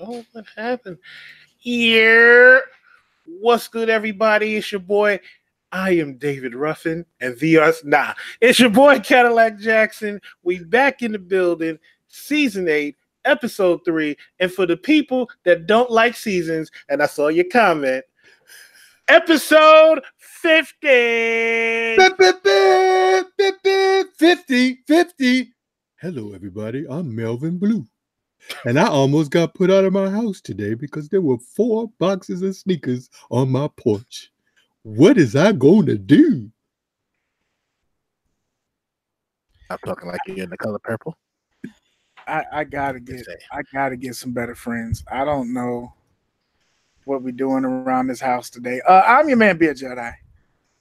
Oh, what happened? Here. What's good, everybody? It's your boy. I am David Ruffin, and it's your boy Cadillac Jackson. We back in the building, season 8, episode 3. And for the people that don't like seasons, and I saw your comment, episode 50. 50. Hello, everybody. I'm Melvin Blue. And I almost got put out of my house today because there were 4 boxes of sneakers on my porch. What is I going to do? I'm talking like you're in the color purple. I gotta get some better friends. I don't know what we're doing around this house today. I'm your man, Beard Jedi,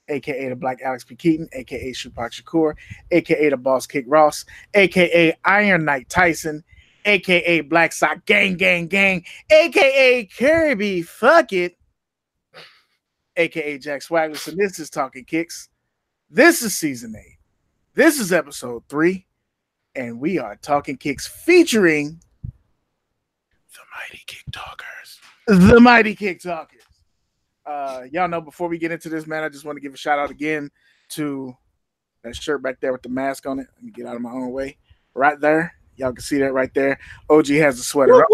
aka the Black Alex P. Keaton, aka Shupak Shakur, aka the Boss Kick Ross, aka Iron Knight Tyson, aka Black Sock Gang, aka Kirby Fuck It, aka Jack Swagless, and this is Talkin Kicks. This is season 8. This is episode 3, and we are Talkin Kicks featuring The Mighty Kick Talkers. The Mighty Kick Talkers. Y'all know, before we get into this, man, I just want to give a shout out again to that shirt back there with the mask on it. Let me get out of my own way. Right there. Y'all can see that right there. OG has the sweater up.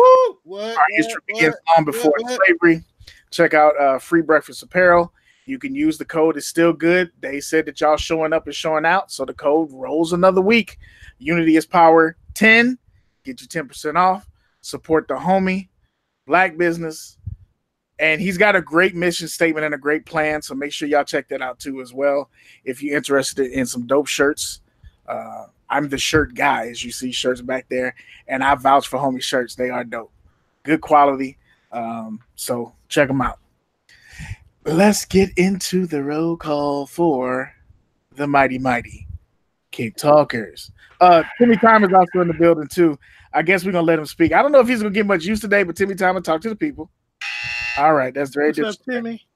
Our history begins long before slavery. Check out Free Breakfast Apparel. You can use the code. It's still good. They said that y'all showing up and showing out, so the code rolls another week. Unity is Power 10. Get you 10% off. Support the homie, Black business. And he's got a great mission statement and a great plan, so make sure y'all check that out too as well. If you're interested in some dope shirts, I'm the shirt guy, as you see shirts back there, and I vouch for homie shirts. They are dope. Good quality. So check them out. Let's get into the roll call for the Mighty Kick Talkers. Timmy Time is also in the building too. I guess we're gonna let him speak. I don't know if he's gonna get much use today, but Timmy Time will talk to the people. All right, that's very disrespectful. Timmy?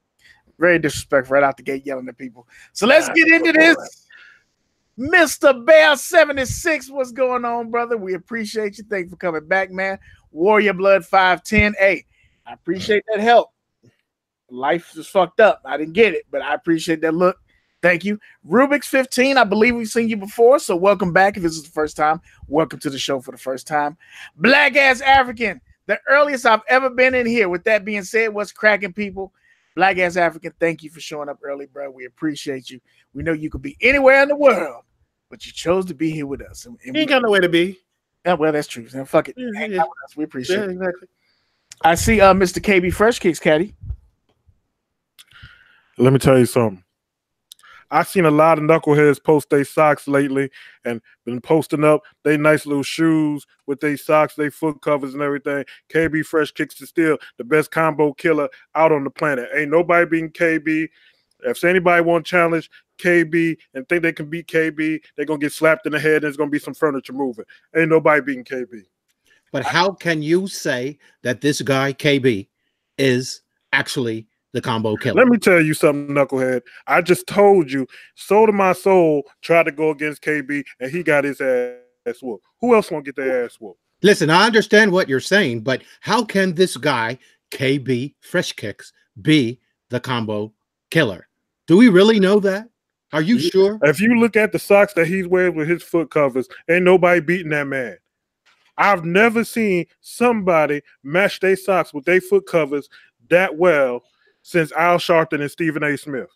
Very disrespectful right out the gate, yelling at people. So let's get into this. Mr. Bear 76, what's going on, brother? We appreciate you. Thank you for coming back, man. Warrior Blood 510. Hey, I appreciate that help. Life is fucked up. I didn't get it, but I appreciate that look. Thank you. Rubik's 15, I believe we've seen you before, so welcome back. If this is the first time, welcome to the show for the first time. Black Ass African, the earliest I've ever been in here. With that being said, what's cracking, people? Black Ass African, thank you for showing up early, bro. We appreciate you. We know you could be anywhere in the world, but you chose to be here with us. And you ain't got nowhere to be. Yeah, well, that's true. So fuck it. Hang out with us. We appreciate it. Exactly. I see Mr. KB Fresh Kicks, Kaddi. Let me tell you something. I've seen a lot of knuckleheads post their socks lately and been posting up they nice little shoes with their socks, their foot covers and everything. KB Fresh Kicks is still the best combo killer out on the planet. Ain't nobody beating KB. If anybody want to challenge KB and think they can beat KB, they're going to get slapped in the head and there's going to be some furniture moving. Ain't nobody beating KB. But how can you say that this guy, KB, is actually the combo killer? Let me tell you something, knucklehead. I just told you, Soul to My Soul tried to go against KB and he got his ass whooped. Who else want to get their ass whooped? Listen, I understand what you're saying, but how can this guy, KB Fresh Kicks, be the combo killer? Do we really know that? Are you sure? If you look at the socks that he's wearing with his foot covers, ain't nobody beating that man. I've never seen somebody match their socks with their foot covers that well since Al Sharpton and Stephen A. Smith.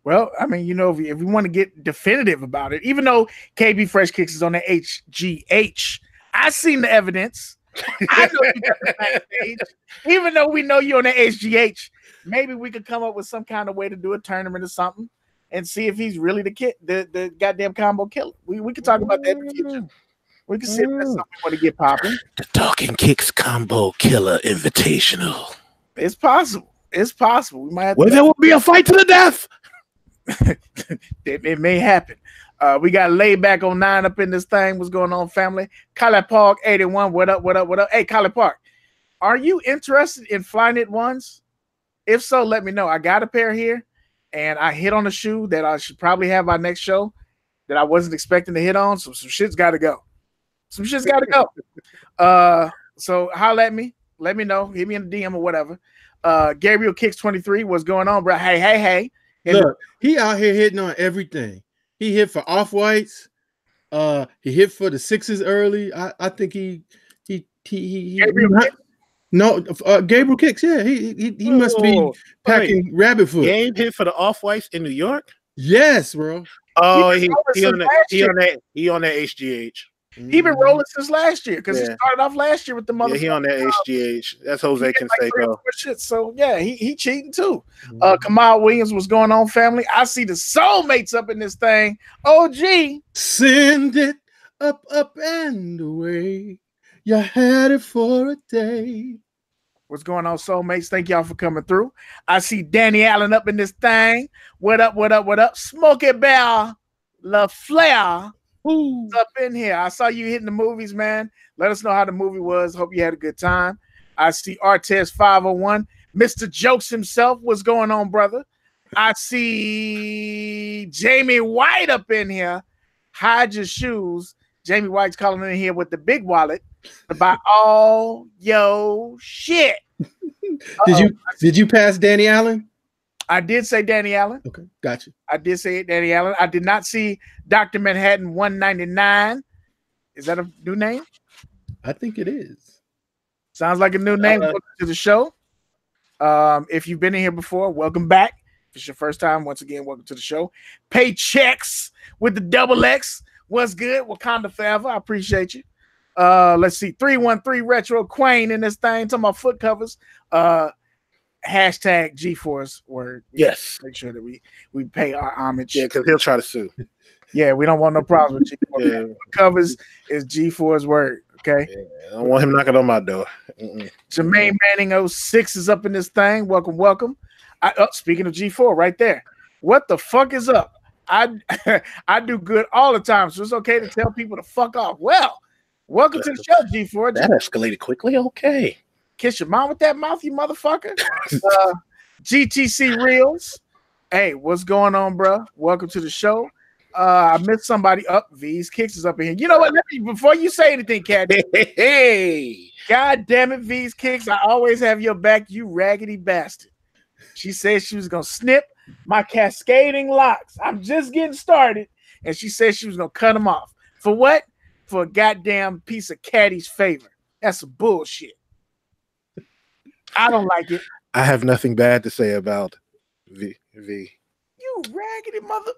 Well, I mean, you know, if we want to get definitive about it, even though KB Fresh Kicks is on the HGH, I've seen the evidence. I know you got the backstage. Even though we know you're on the HGH, maybe we could come up with some kind of way to do a tournament or something and see if he's really the goddamn combo killer. We could talk about that in the future. We can see if that's something we want to get popping. The Talkin Kicks Combo Killer Invitational. It's possible. It's possible. We might have there will be a fight to the death. It may happen. We got laid back on 9 up in this thing. What's going on, family? Kadillac Park 81. What up? Hey, Kadillac Park, are you interested in Flyknit ones? If so, let me know. I got a pair here, and I hit on a shoe that I should probably have our next show that I wasn't expecting to hit on. So some shit's got to go. Some shit's got to go. So holla at me. Let me know. Hit me in the DM or whatever. Gabriel Kicks 23. What's going on, bro? Hey. Look, he out here hitting on everything. He hit for Off-Whites. He hit for the Sixers early. I think he Gabriel Kicks. Yeah, he must be packing rabbit foot. Gabe hit for the Off-Whites in New York. Yes, bro. Oh, he on that HGH. He been rolling since last year because he started off last year with the motherfucker. Yeah, he on that HGH. That's Jose Canseco. Shit. So yeah, he cheating too. Kamal Williams, what's going on, family? I see the soulmates up in this thing. OG, send it up and away. You had it for a day. What's going on, soulmates? Thank y'all for coming through. I see Danny Allen up in this thing. What up? Smokey Bell, La Flair. Who's up in here? I saw you hitting the movies, man. Let us know how the movie was. Hope you had a good time. I see Artez 501. Mr. Jokes himself. What's going on, brother? I see Jamie White up in here. Hide your shoes. Jamie White's calling in here with the big wallet to buy all yo shit. Did you pass Danny Allen? I did say Danny Allen. Okay, gotcha. I did say it, Danny Allen. I did not see Dr. Manhattan 199. Is that a new name? I think it is. Sounds like a new name. Welcome to the show. If you've been in here before, welcome back. If it's your first time, once again, welcome to the show. Paychecks with the double X. What's good? Wakanda forever. I appreciate you. Let's see. 313 Retro Quain in this thing. Talking about foot covers. Hashtag G-Force word. Yes. Make sure that we pay our homage. Yeah, because he'll try to sue. Yeah, we don't want no problems with G-Force. Yeah. Covers is G-Force word. Okay. Yeah, I don't want him knocking on my door. Jermaine Manning 06 is up in this thing. Welcome. Speaking of G4 right there. What the fuck is up? I do good all the time, so it's okay to tell people to fuck off. Well, welcome to the show, G4. That escalated quickly. Okay. Kiss your mom with that mouth, you motherfucker. GTC Reels. Hey, what's going on, bro? Welcome to the show. I missed somebody up. V's Kicks is up in here. You know what? Before you say anything, Kaddi. Hey. God damn it, V's Kicks. I always have your back, you raggedy bastard. She said she was going to snip my cascading locks. I'm just getting started. And she said she was going to cut them off. For what? For a goddamn piece of Kaddi's favor. That's some bullshit. I don't like it. I have nothing bad to say about V. You raggedy mother.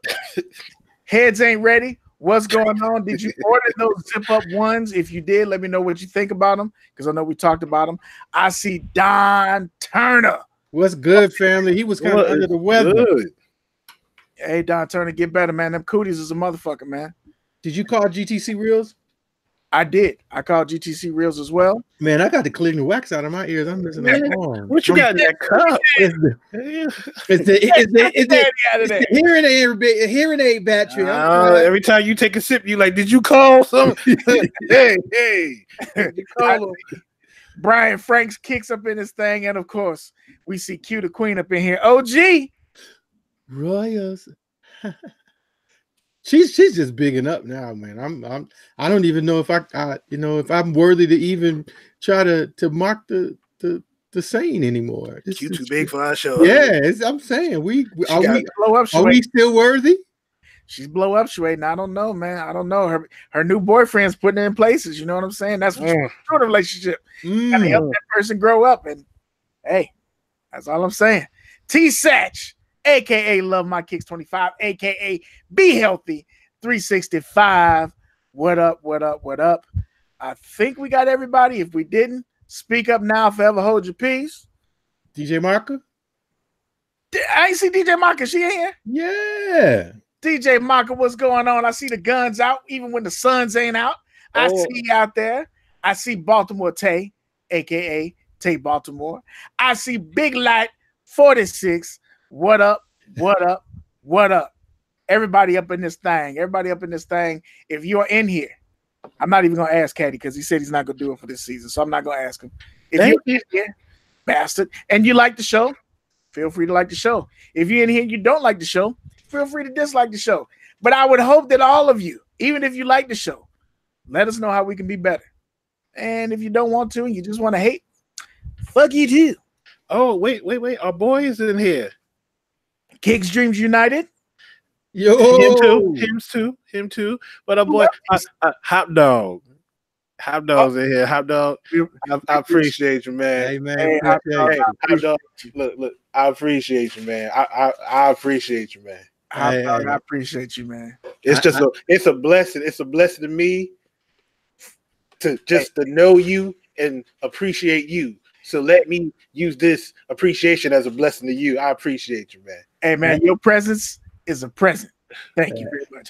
Heads ain't ready. What's going on? Did you order those zip-up ones? If you did, let me know what you think about them, because I know we talked about them. I see Don Turner. What's good, family? He was kind of under the weather. Good. Hey, Don Turner, get better, man. Them cooties is a motherfucker, man. Did you call GTC Reels? I did. I called GTC Reels as well. Man, I got to clean the wax out of my ears. I'm missing that arm. What you got in that cup? It's the hearing aid battery. Every time you take a sip, you like, did you call something? hey. Did you call him? Brian Franks kicks up in this thing, and of course, we see Q the Queen up in here. OG Royals. She's just bigging up now, man. I don't even know if if I'm worthy to even try to mark the saying anymore. Q too big for our show. Yeah, I'm saying are we still worthy? She's blow up, Shuaden. I don't know, man. I don't know. Her new boyfriend's putting her in places. You know what I'm saying? That's what you're in a relationship. Gotta help that person grow up. And hey, that's all I'm saying. T-Satch, aka Love My Kicks 25, aka Be Healthy 365. What up? I think we got everybody. If we didn't, speak up now, forever hold your peace. DJ Marker? I ain't see DJ Marker. She in here? Yeah. DJ Marker, what's going on? I see the guns out, even when the suns ain't out. I see you out there. I see Baltimore Tay, aka Tay Baltimore. I see Big Light 46. What up? Everybody up in this thing. If you're in here, I'm not even gonna ask Kaddi because he said he's not gonna do it for this season, so I'm not gonna ask him. If you're in here, bastard, and you like the show, feel free to like the show. If you're in here and you don't like the show, feel free to dislike the show. But I would hope that all of you, even if you like the show, let us know how we can be better. And if you don't want to and you just want to hate, fuck you too. Oh, wait. Our boy is in here. Kicks Dreams United. Yo, Him too. But our boy, Hop Dog. Hop Dog's in here. Hop Dog, I appreciate you, man. Hey man, Hey, Hop Dog, look, I appreciate you, man. I appreciate you, man. I appreciate you, man. It's just it's a blessing. It's a blessing to me to know you and appreciate you. So let me use this appreciation as a blessing to you. I appreciate you, man. Hey, man, your presence is a present. Thank you very much.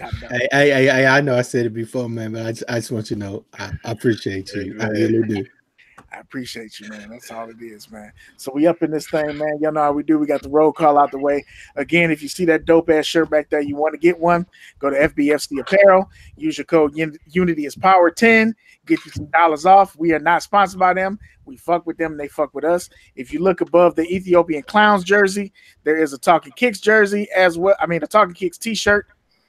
Hey, I know I said it before, man, but I just want you to know I appreciate you. I really do. I appreciate you, man. That's all it is, man. So we up in this thing, man. Y'all know how we do. We got the roll call out the way. Again, if you see that dope ass shirt back there, you want to get one, go to FBFC Apparel. Use your code Unity is Power 10. Get you some dollars off. We are not sponsored by them. We fuck with them. They fuck with us. If you look above the Ethiopian Clowns jersey, there is a Talkin Kicks jersey as well. I mean, the Talkin Kicks t-shirt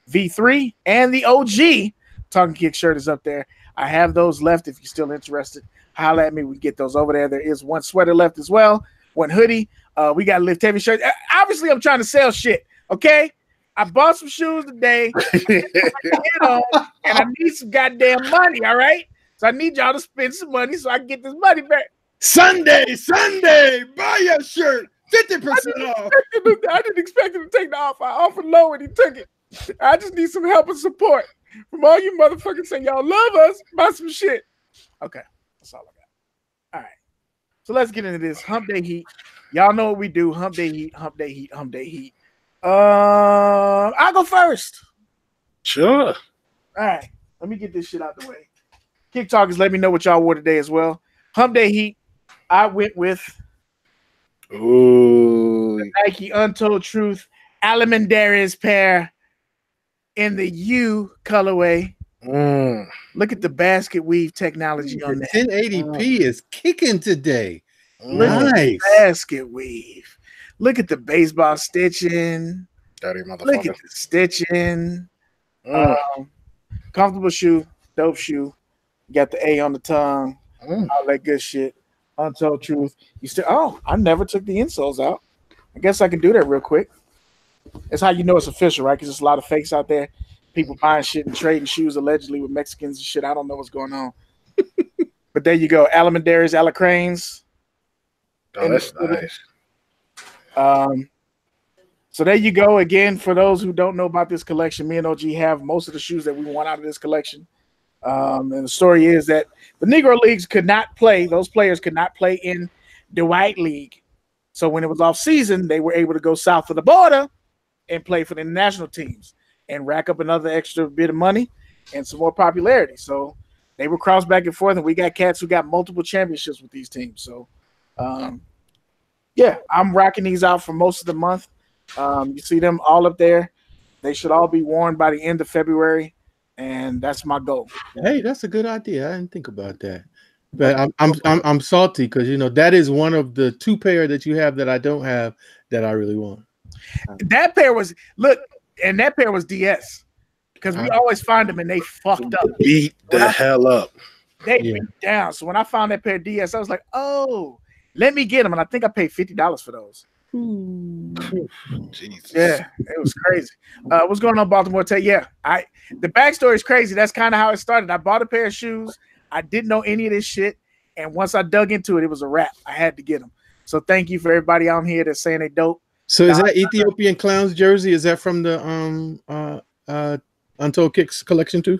V3 and the OG Talkin Kicks shirt is up there. I have those left if you're still interested. Holla at me. We get those over there. There is one sweater left as well, one hoodie. We got Lift Heavy shirts. Obviously, I'm trying to sell shit, okay? I bought some shoes today, and I need some goddamn money, all right? So I need y'all to spend some money so I can get this money back. Sunday, buy your shirt, 50% off. I didn't expect him to take the offer. I offered low and he took it. I just need some help and support from all you motherfuckers saying y'all love us. Buy some shit. Okay, that's all I got. All right, so let's get into this Hump Day Heat. Y'all know what we do. Hump Day Heat, Hump Day Heat, Hump Day Heat. I'll go first. Sure. All right, let me get this shit out the way. Kick Talkers, let me know what y'all wore today as well. Hump Day Heat, I went with the Nike Untold Truth Alamandares pair in the U colorway. Look at the basket weave technology on that. 1080p is kicking today. Nice basket weave. Look at the baseball stitching. Dirty motherfucker. Look at the stitching. Comfortable shoe, dope shoe. Got the A on the tongue. All that good shit. Untold Truth. You still? I never took the insoles out. I guess I can do that real quick. That's how you know it's official, right? Because there's a lot of fakes out there. People buying shit and trading shoes allegedly with Mexicans and shit. I don't know what's going on. But there you go. Alamandares, Alacranes. Oh, that's nice. So there you go. Again, for those who don't know about this collection, me and OG have most of the shoes that we want out of this collection. And the story is that the Negro Leagues could not play. Those players could not play in the White League. So when it was off season, they were able to go south of the border and play for the national teams and rack up another extra bit of money and some more popularity. So they were crossed back and forth, and we got cats who got multiple championships with these teams. So, yeah, I'm rocking these out for most of the month. You see them all up there. They should all be worn by the end of February, and that's my goal. Hey, that's a good idea. I didn't think about that. But I'm salty because that is one of the two pair that you have that I don't have that I really want. That pair was that pair was DS because we always find them and they fucked up. Beat the hell up. They beat down. So when I found that pair of DS, I was like, oh, let me get them. And I think I paid $50 for those. Jesus. Yeah, it was crazy. What's going on, Baltimore Tech? Yeah, the backstory is crazy. That's kind of how it started. I bought a pair of shoes. I didn't know any of this shit. And once I dug into it, it was a wrap. I had to get them. So thank you for everybody out here that's saying they dope. So is that Ethiopian Clowns jersey? Is that from the Untold Kicks collection too?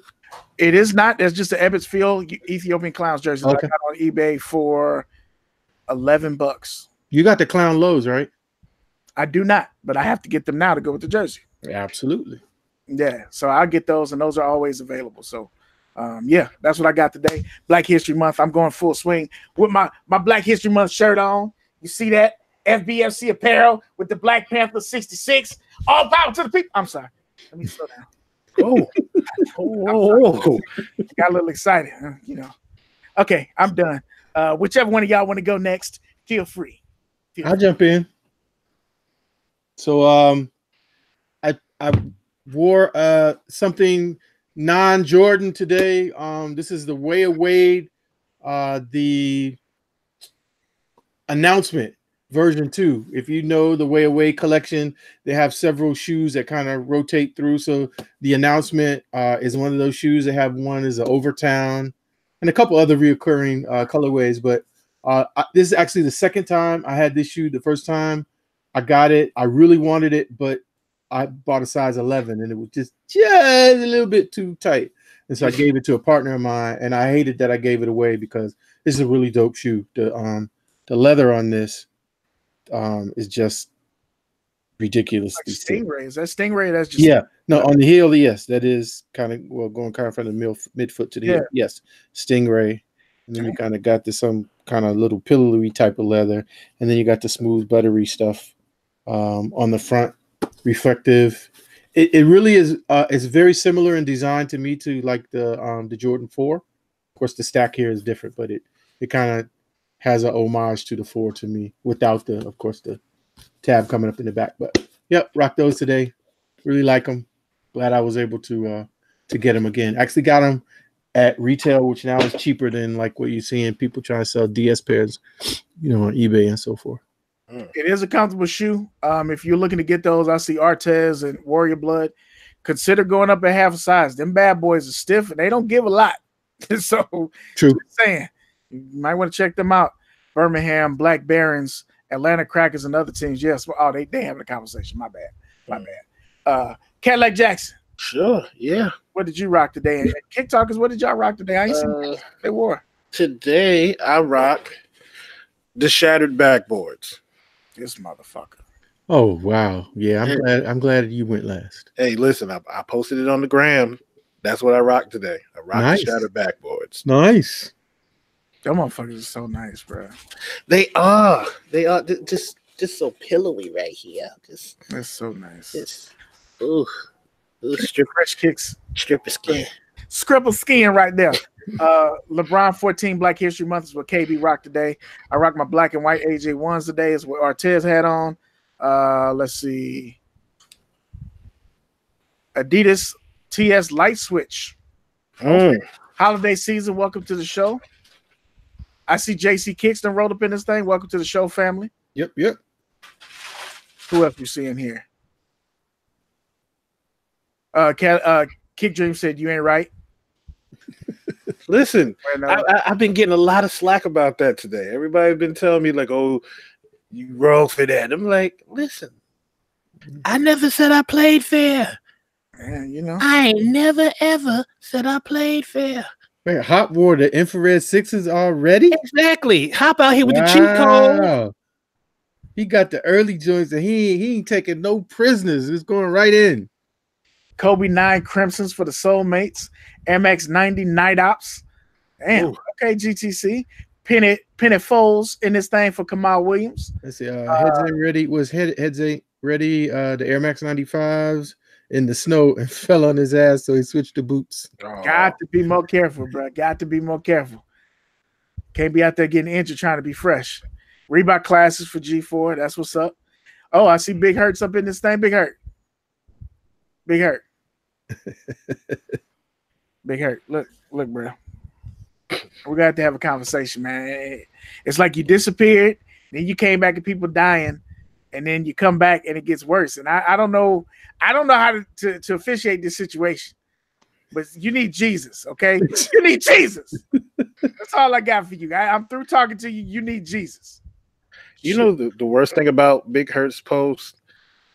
It is not. There's just the Ebbets Field Ethiopian Clowns jersey that I got on eBay for $11. You got the clown lows, right? I do not, but I have to get them now to go with the jersey. Absolutely. Yeah, so I'll get those, and those are always available. So, yeah, that's what I got today. Black History Month. I'm going full swing with my Black History Month shirt on. You see that? FBFC apparel with the Black Panther 66. All power to the people. I'm sorry. Let me slow down. Oh. Got a little excited, Okay, I'm done. Whichever one of y'all want to go next, feel free. I'll jump in. So I wore something non-Jordan today. This is the Way of Wade the announcement version 2. If you know the Way Away collection, they have several shoes that kind of rotate through. So the announcement is one of those shoes. They have one is an Overtown and a couple other reoccurring colorways. But this is actually the second time I had this shoe. The first time I got it, I really wanted it, but I bought a size 11 and it was just a little bit too tight. And so I gave it to a partner of mine, and I hated that I gave it away because this is a really dope shoe. The leather on this is just ridiculously like Stingray. Is that Stingray? That's just on the heel. Yes, that is kind of going kind of from the midfoot to the heel. Yes, Stingray, and then you kind of got some kind of little pillowy type of leather, and then you got the smooth buttery stuff on the front, reflective. It really is. It's very similar in design to me to like the Jordan 4. Of course, the stack here is different, but it kind of has an homage to the 4 to me, without the tab coming up in the back. But yep, rock those today. Really like them. Glad I was able to get them again. Actually got them at retail, which now is cheaper than like what you're seeing people trying to sell DS pairs, on eBay and so forth. It is a comfortable shoe. If you're looking to get those, I see Artez and Warrior Blood. Consider going up a half a size. Them bad boys are stiff and they don't give a lot. So true. Just saying, you might want to check them out. Birmingham, Black Barons, Atlanta Crackers, and other teams. Yes. Well, they having a conversation. My bad. Cadillac Jackson. Sure. Yeah. What did you rock today? And Kick Talkers, what did y'all rock today? I ain't seen they wore. Today I rock the shattered backboards. This motherfucker. Oh wow. Yeah, I'm glad you went last. Hey, listen, I posted it on the gram. That's what I rocked today. I rocked the shattered backboards. Nice. Them motherfuckers are so nice, bro. They are just so pillowy right here. That's so nice. Fresh kicks, stripper skin. Scribble skin right there. LeBron 14 Black History Month is what KB rocked today. I rocked my black and white AJ1s today. Is what Artez had on. Let's see. Adidas TS Light Switch. Holiday season. Welcome to the show. I see JC Kingston rolled up in this thing. Welcome to the show, family. Yep. Who else you seeing here? Kick Dream said you ain't right. Listen, I've been getting a lot of slack about that today. Everybody's been telling me like, "Oh, you wrong for that." I'm like, listen, I never said I played fair. Man, I ain't never ever said I played fair. Wait, Hop wore the infrared 6s already? Exactly. Hop out here with the cheat code. He got the early joints and he ain't taking no prisoners. It's going right in. Kobe 9 Crimsons for the Soulmates. MX 90 Night Ops. Damn. Ooh. Okay, GTC. Penny Foles in this thing for Kamal Williams. Let's see. Heads ain't ready. Heads ain't ready. The Air Max 95s in the snow and fell on his ass, so he switched to boots. Got to be more careful, bro. Got to be more careful. Can't be out there getting injured trying to be fresh. Reebok classes for G4. That's what's up. Oh, I see Big Hurt's up in this thing. Big Hurt. Big Hurt. Big Hurt. Look, bro. We got to have a conversation, man. It's like you disappeared, then you came back and people dying, and then you come back and it gets worse. And I don't know how to officiate this situation, but you need Jesus, okay? You need Jesus. That's all I got for you. I'm through talking to you. You need Jesus. You know the worst thing about Big Hurt's post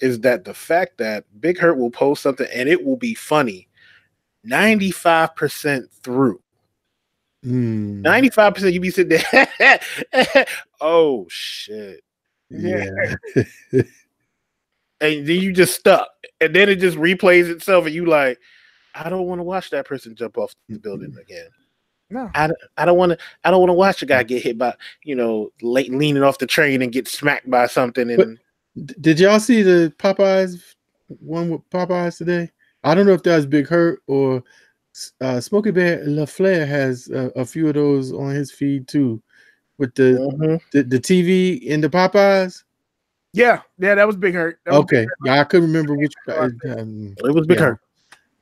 is that the fact that Big Hurt will post something and it will be funny 95% through. 95% you be sitting there. Oh shit. Yeah. And then you just stuck. And then it just replays itself and you like, I don't want to watch that person jump off the building again. No. I don't want to watch a guy get hit by, leaning off the train and get smacked by something. And did y'all see the Popeyes one with Popeyes today? I don't know if that was Big Hurt or Smokey Bear LaFleur has a few of those on his feed too, with the TV in the Popeyes. Yeah, that was Big Hurt. Okay, I couldn't remember which. It was Big Hurt.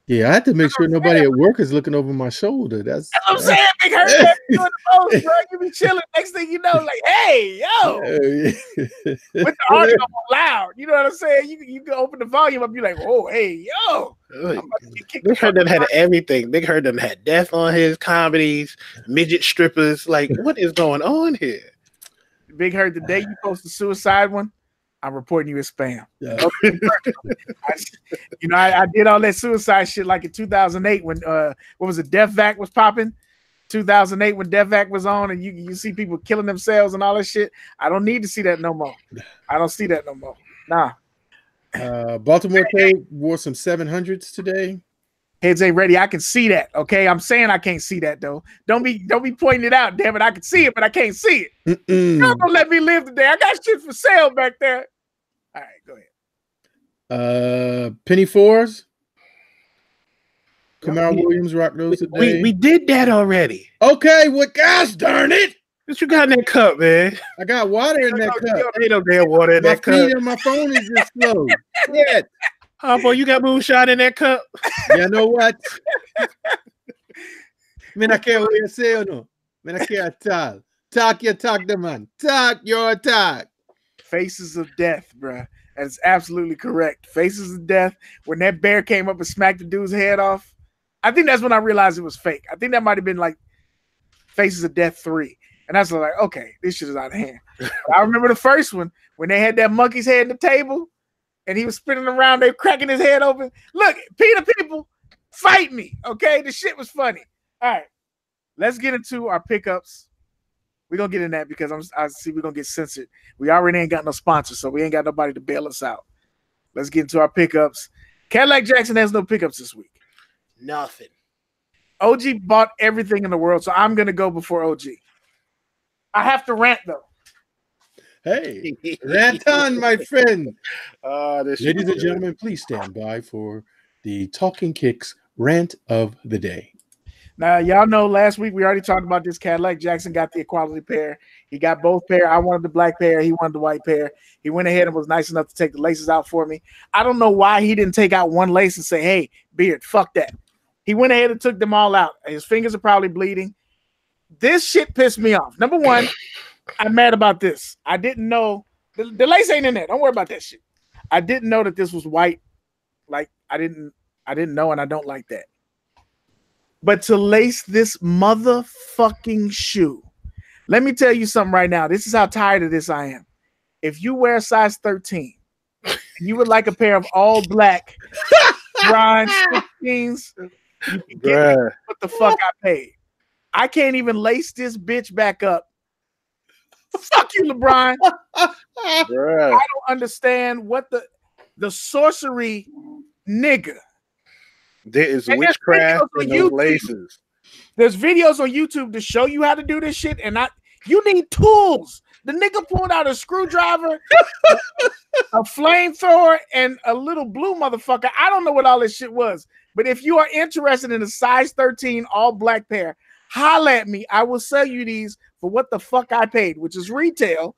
Yeah, I had to make sure nobody at work is looking over my shoulder. That's what I'm saying. Big Hurt doing the most, bro. You be chilling. Next thing you know, like, hey, yo, with the audio loud. You know what I'm saying? You can open the volume up. You're like, oh, hey, yo. Big Hurt done had everything. Big Hurt done had death on his comedies, midget strippers. Like, what is going on here? Big Hurt, the day you post the suicide one, I'm reporting you as spam. Yeah. I did all that suicide shit like in 2008 when what was it, Death Vac was popping. 2008 when Death Vac was on, and you see people killing themselves and all that shit. I don't need to see that no more. I don't see that no more. Nah. Baltimore K wore some 700s today. Heads ain't ready. I can see that. Okay, I'm saying I can't see that though. Don't be pointing it out. Damn it, I can see it, but I can't see it. Y'all don't let me live today. I got shit for sale back there. All right, go ahead. Penny fours. Kamau Williams rock those today. We did that already. Okay, well, gosh darn it. What you got in that cup, man? I got water in that cup. Ain't no damn water in that cup. My feet and my phone is just slow. Yeah. Oh, boy, you got moonshine in that cup? You know what? Me not care what you say or no. Me not care at all. Talk your talk, the man. Talk your talk. Faces of death, bruh. That's absolutely correct. Faces of death. When that bear came up and smacked the dude's head off, I think that's when I realized it was fake. I think that might have been like Faces of Death 3. And I was like, okay, this shit is out of hand. I remember the first one when they had that monkey's head on the table. And he was spinning around, they cracking his head open. Look, Peter, people, fight me, okay? The shit was funny. All right, let's get into our pickups. We're going to get in that because I see we're going to get censored. We already ain't got no sponsors, so we ain't got nobody to bail us out. Let's get into our pickups. Kadillac Jackson has no pickups this week. Nothing. OG bought everything in the world, so I'm going to go before OG. I have to rant, though. Hey, rant on, my friend. Ladies and gentlemen, please stand by for the Talkin Kicks rant of the day. Now, y'all know last week we already talked about this. Kadillac Jackson got the equality pair. He got both pair. I wanted the black pair. He wanted the white pair. He went ahead and was nice enough to take the laces out for me. I don't know why he didn't take out one lace and say, hey, Beard, fuck that. He went ahead and took them all out. His fingers are probably bleeding. This shit pissed me off. Number one, I'm mad about this. I didn't know the lace ain't in there. Don't worry about that shit. I didn't know that this was white. Like I didn't know, and I don't like that. But to lace this motherfucking shoe, let me tell you something right now. This is how tired of this I am. If you wear a size 13, and you would like a pair of all black bronze 16s, you can get me what the fuck I paid. I can't even lace this bitch back up. Fuck you, LeBron. I don't understand what the sorcery nigga. There is witchcraft in those laces. There's videos on YouTube to show you how to do this shit, and you need tools. The nigga pulled out a screwdriver, a flamethrower, and a little blue motherfucker. I don't know what all this shit was, but if you are interested in a size 13 all black pair, holla at me. I will sell you these for what the fuck I paid, which is retail.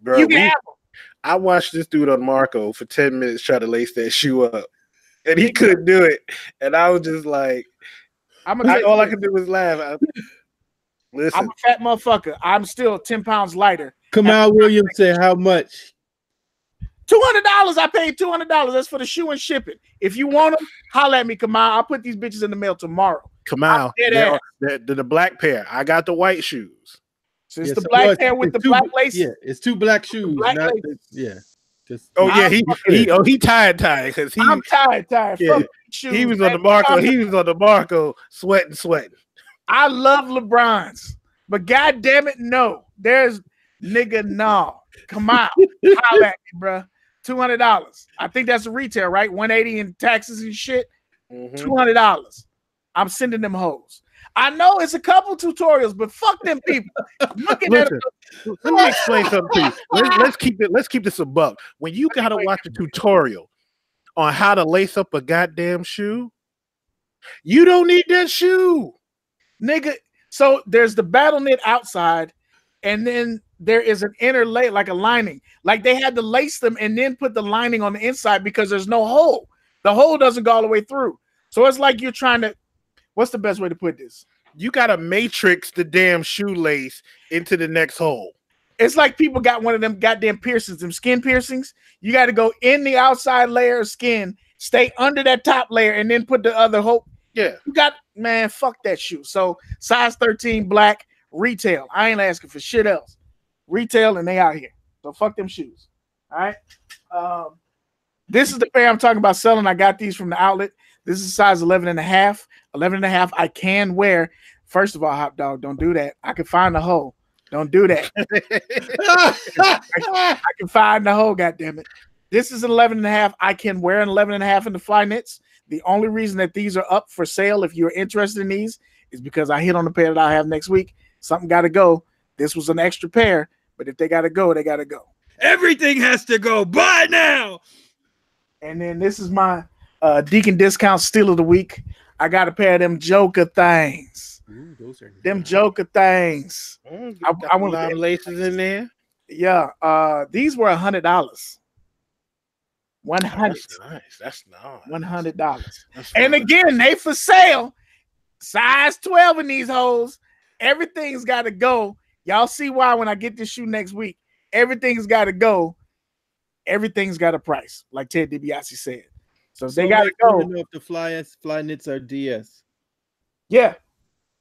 Bro, you can have them. I watched this dude on Marco for 10 minutes try to lace that shoe up, and he couldn't do it. And I was just like, all I could do was laugh. Listen, I'm a fat motherfucker. I'm still 10 pounds lighter. Kamau Williams said how much? $200. I paid $200. That's for the shoe and shipping. If you want them, holla at me, Kamau. I'll put these bitches in the mail tomorrow. Kamau, the black pair. I got the white shoes. So it's the black pair with the black lace. Yeah, it's two black shoes. He tired because I'm tired. Yeah, he was on the Marco. He was on the Marco, sweating. I love LeBron's, but god damn it, no. There's nigga no. Come on, holla at me, bro. $200. I think that's a retail, right? $180 in taxes and shit. $200. I'm sending them hoes. I know it's a couple tutorials, but fuck them people. Looking at them. Let me explain something to you. Let's keep this a buck. When you gotta watch a tutorial on how to lace up a goddamn shoe, you don't need that shoe, nigga. So there's the battle knit outside, and then there is an inner layer, like a lining. Like they had to lace them and then put the lining on the inside because there's no hole. The hole doesn't go all the way through. So it's like you're trying to. What's the best way to put this? You got to matrix the damn shoelace into the next hole. It's like people got one of them goddamn piercings, them skin piercings. You got to go in the outside layer of skin, stay under that top layer, and then put the other hole. Yeah. You got, man, fuck that shoe. So size 13 black retail. I ain't asking for shit else. Retail and they out here. So fuck them shoes. All right. This is the pair I'm talking about selling. I got these from the outlet. This is size 11 and a half. 11 and a half I can wear. First of all, Hot Dog, don't do that. I can find the hole. Don't do that. I can find the hole, goddammit. This is an 11 and a half. I can wear an 11 and a half in the fly knits. The only reason that these are up for sale, if you're interested in these, is because I hit on the pair that I have next week. Something got to go. This was an extra pair, but if they got to go, they got to go. Everything has to go. Buy now. And then this is my Deacon Discount Steal of the Week. I got a pair of them Joker things. Ooh, those are them Joker things. I want a lot of laces in there. Yeah. These were $100. $100. That's nice. That's nice. $100. And again, they for sale. Size 12 in these hoes. Everything's got to go. Y'all see why when I get this shoe next week, everything's got to go. Everything's got a price, like Ted DiBiase said. So they got to go. Know if the fly knits are DS. Yeah,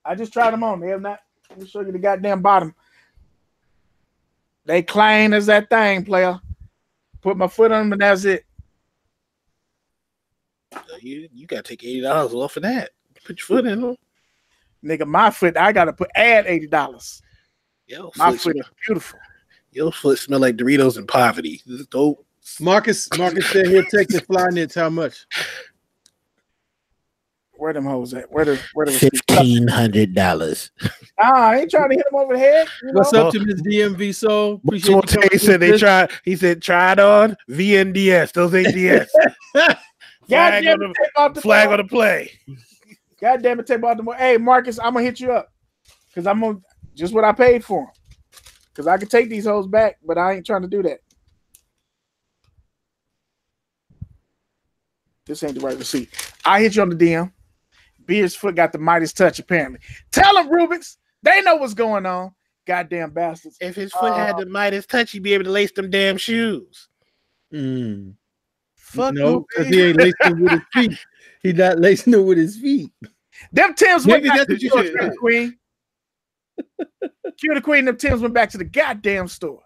I just tried them on. They have not. Let me show you the goddamn bottom. They clean as that thing, player. Put my foot on them, and that's it. You got to take $80 off of that. Put your foot in them. Nigga, my foot, I got to add $80. Yo, my foot is beautiful. Your foot smell like Doritos and poverty. This is dope. Marcus said he'll take the fly knits. How much? Where them hoes at? Where the $1,500. I ain't trying to hit him over the head. What's up to Miss DMV Soul? He said they tried. He said tried on VNDS. Those ain't DS. God damn it, take off the flag on the play. God damn it, take off the. Hey Marcus, I'm gonna hit you up because I'm gonna just what I paid for them. Because I can take these hoes back, but I ain't trying to do that. This ain't the right receipt. I hit you on the DM. Beard's foot got the Midas touch, apparently. Tell them, Rubik's. They know what's going on. Goddamn bastards. If his foot had the Midas touch, he'd be able to lace them damn shoes. Fuck no, because he ain't lacing them with his feet. He's not lacing them with his feet. Them Tims went back to you the Queen. Q the Queen, them Tims went back to the goddamn store.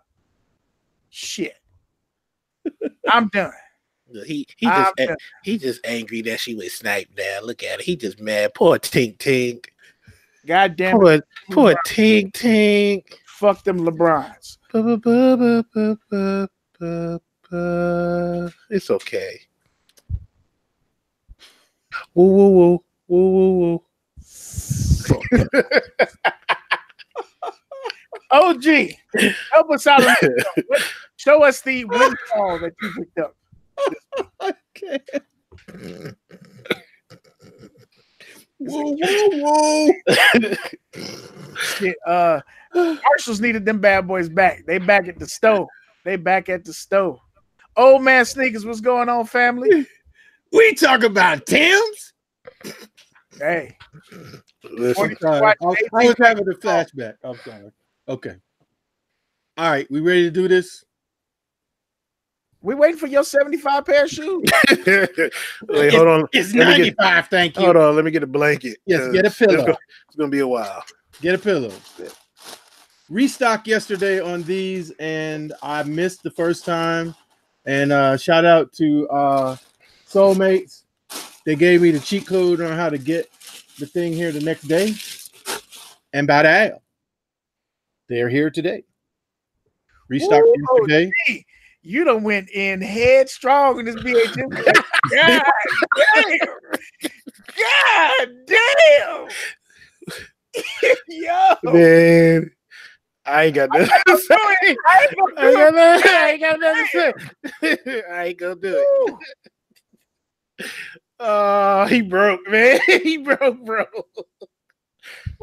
Shit. I'm done. He just angry that she was sniped down. Look at it. He just mad. Poor Tink Tink. Goddamn. Poor Tink Tink. Fuck them LeBrons. It's okay. Woo woo woo woo woo woo. OG, help us out. Show us the windfall that you picked up. Okay. Whoa, whoa, whoa. Shit, Marshalls needed them bad boys back. They back at the stove. Old man sneakers, what's going on, family? We talk about Tim's. Hey. Listen, I was having a flashback. I'm sorry. Okay. All right, we ready to do this? We waiting for your 75 pair of shoes. Wait, hold on. It's 95, thank you. Hold on, let me get a blanket. Yes, get a pillow. It's gonna be a while. Get a pillow. Restock yesterday on these, and I missed the first time. And shout out to Soulmates. They gave me the cheat code on how to get the thing here the next day. And by the they're here today. Restock yesterday. Gee, you done went in headstrong in this BHM. God damn. Yo. Man, I ain't got nothing to say. I ain't gonna do it. Oh, he broke, man. He broke, bro.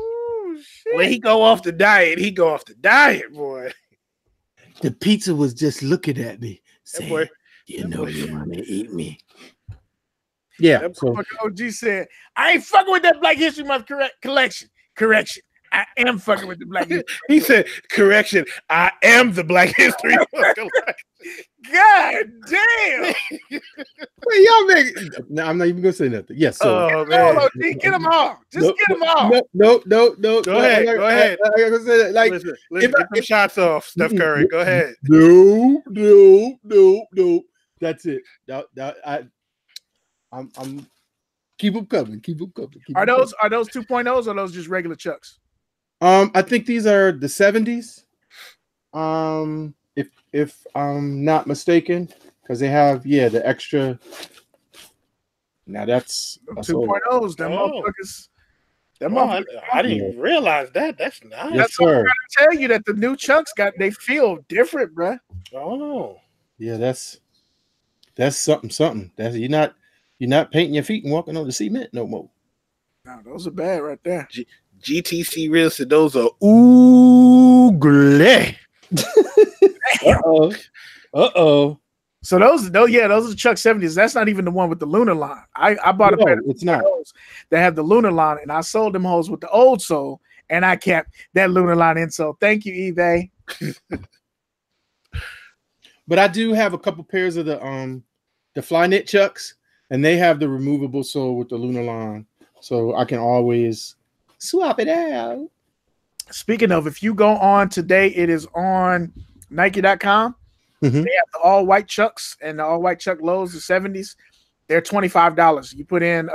Oh, shit. When he go off the diet, boy. The pizza was just looking at me, saying, You know you want to eat me. Yeah. That So motherfucker OG said, I ain't fucking with that Black History Month collection. Correction. I am fucking with the Black History Month. He said, correction, I am the Black History Month. God damn. wait, y'all make. No, I'm not even gonna say nothing. Yes. So Oh, No, man. OG, get them all. Just Nope, get them all. no. Go ahead. Go ahead. I gotta say that. Like, Listen, if get them shots off, Steph Curry. Go ahead. No. That's it. I'm keep them coming. Keep them coming. Are those 2.0s or are those just regular Chucks? I think these are the 70s. If I'm not mistaken, because they have the extra. Now that's 2.0s. Them motherfuckers. Them Oh, motherfuckers. I didn't even realize that. That's nice. Yes, That's what I'm sir. trying to tell you, that the new Chucks they feel different, bruh. Oh. Yeah, that's something. That's you're not painting your feet and walking on the cement no more. No, those are bad right there. GTC Real said those are oogly. Uh-oh. So those are the Chuck 70s. That's not even the one with the lunar line. I bought a pair of it's not. those that have the lunar line, and I sold them hoes with the old sole, and I kept that lunar line insole. Thank you, eBay. But I do have a couple pairs of the Flyknit Chucks, and they have the removable sole with the lunar line, so I can always swap it out. Speaking of, if you go on today, it is on Nike.com. Mhm. They have the all white Chucks and the all white Chuck lows, the 70s. They're $25. You put in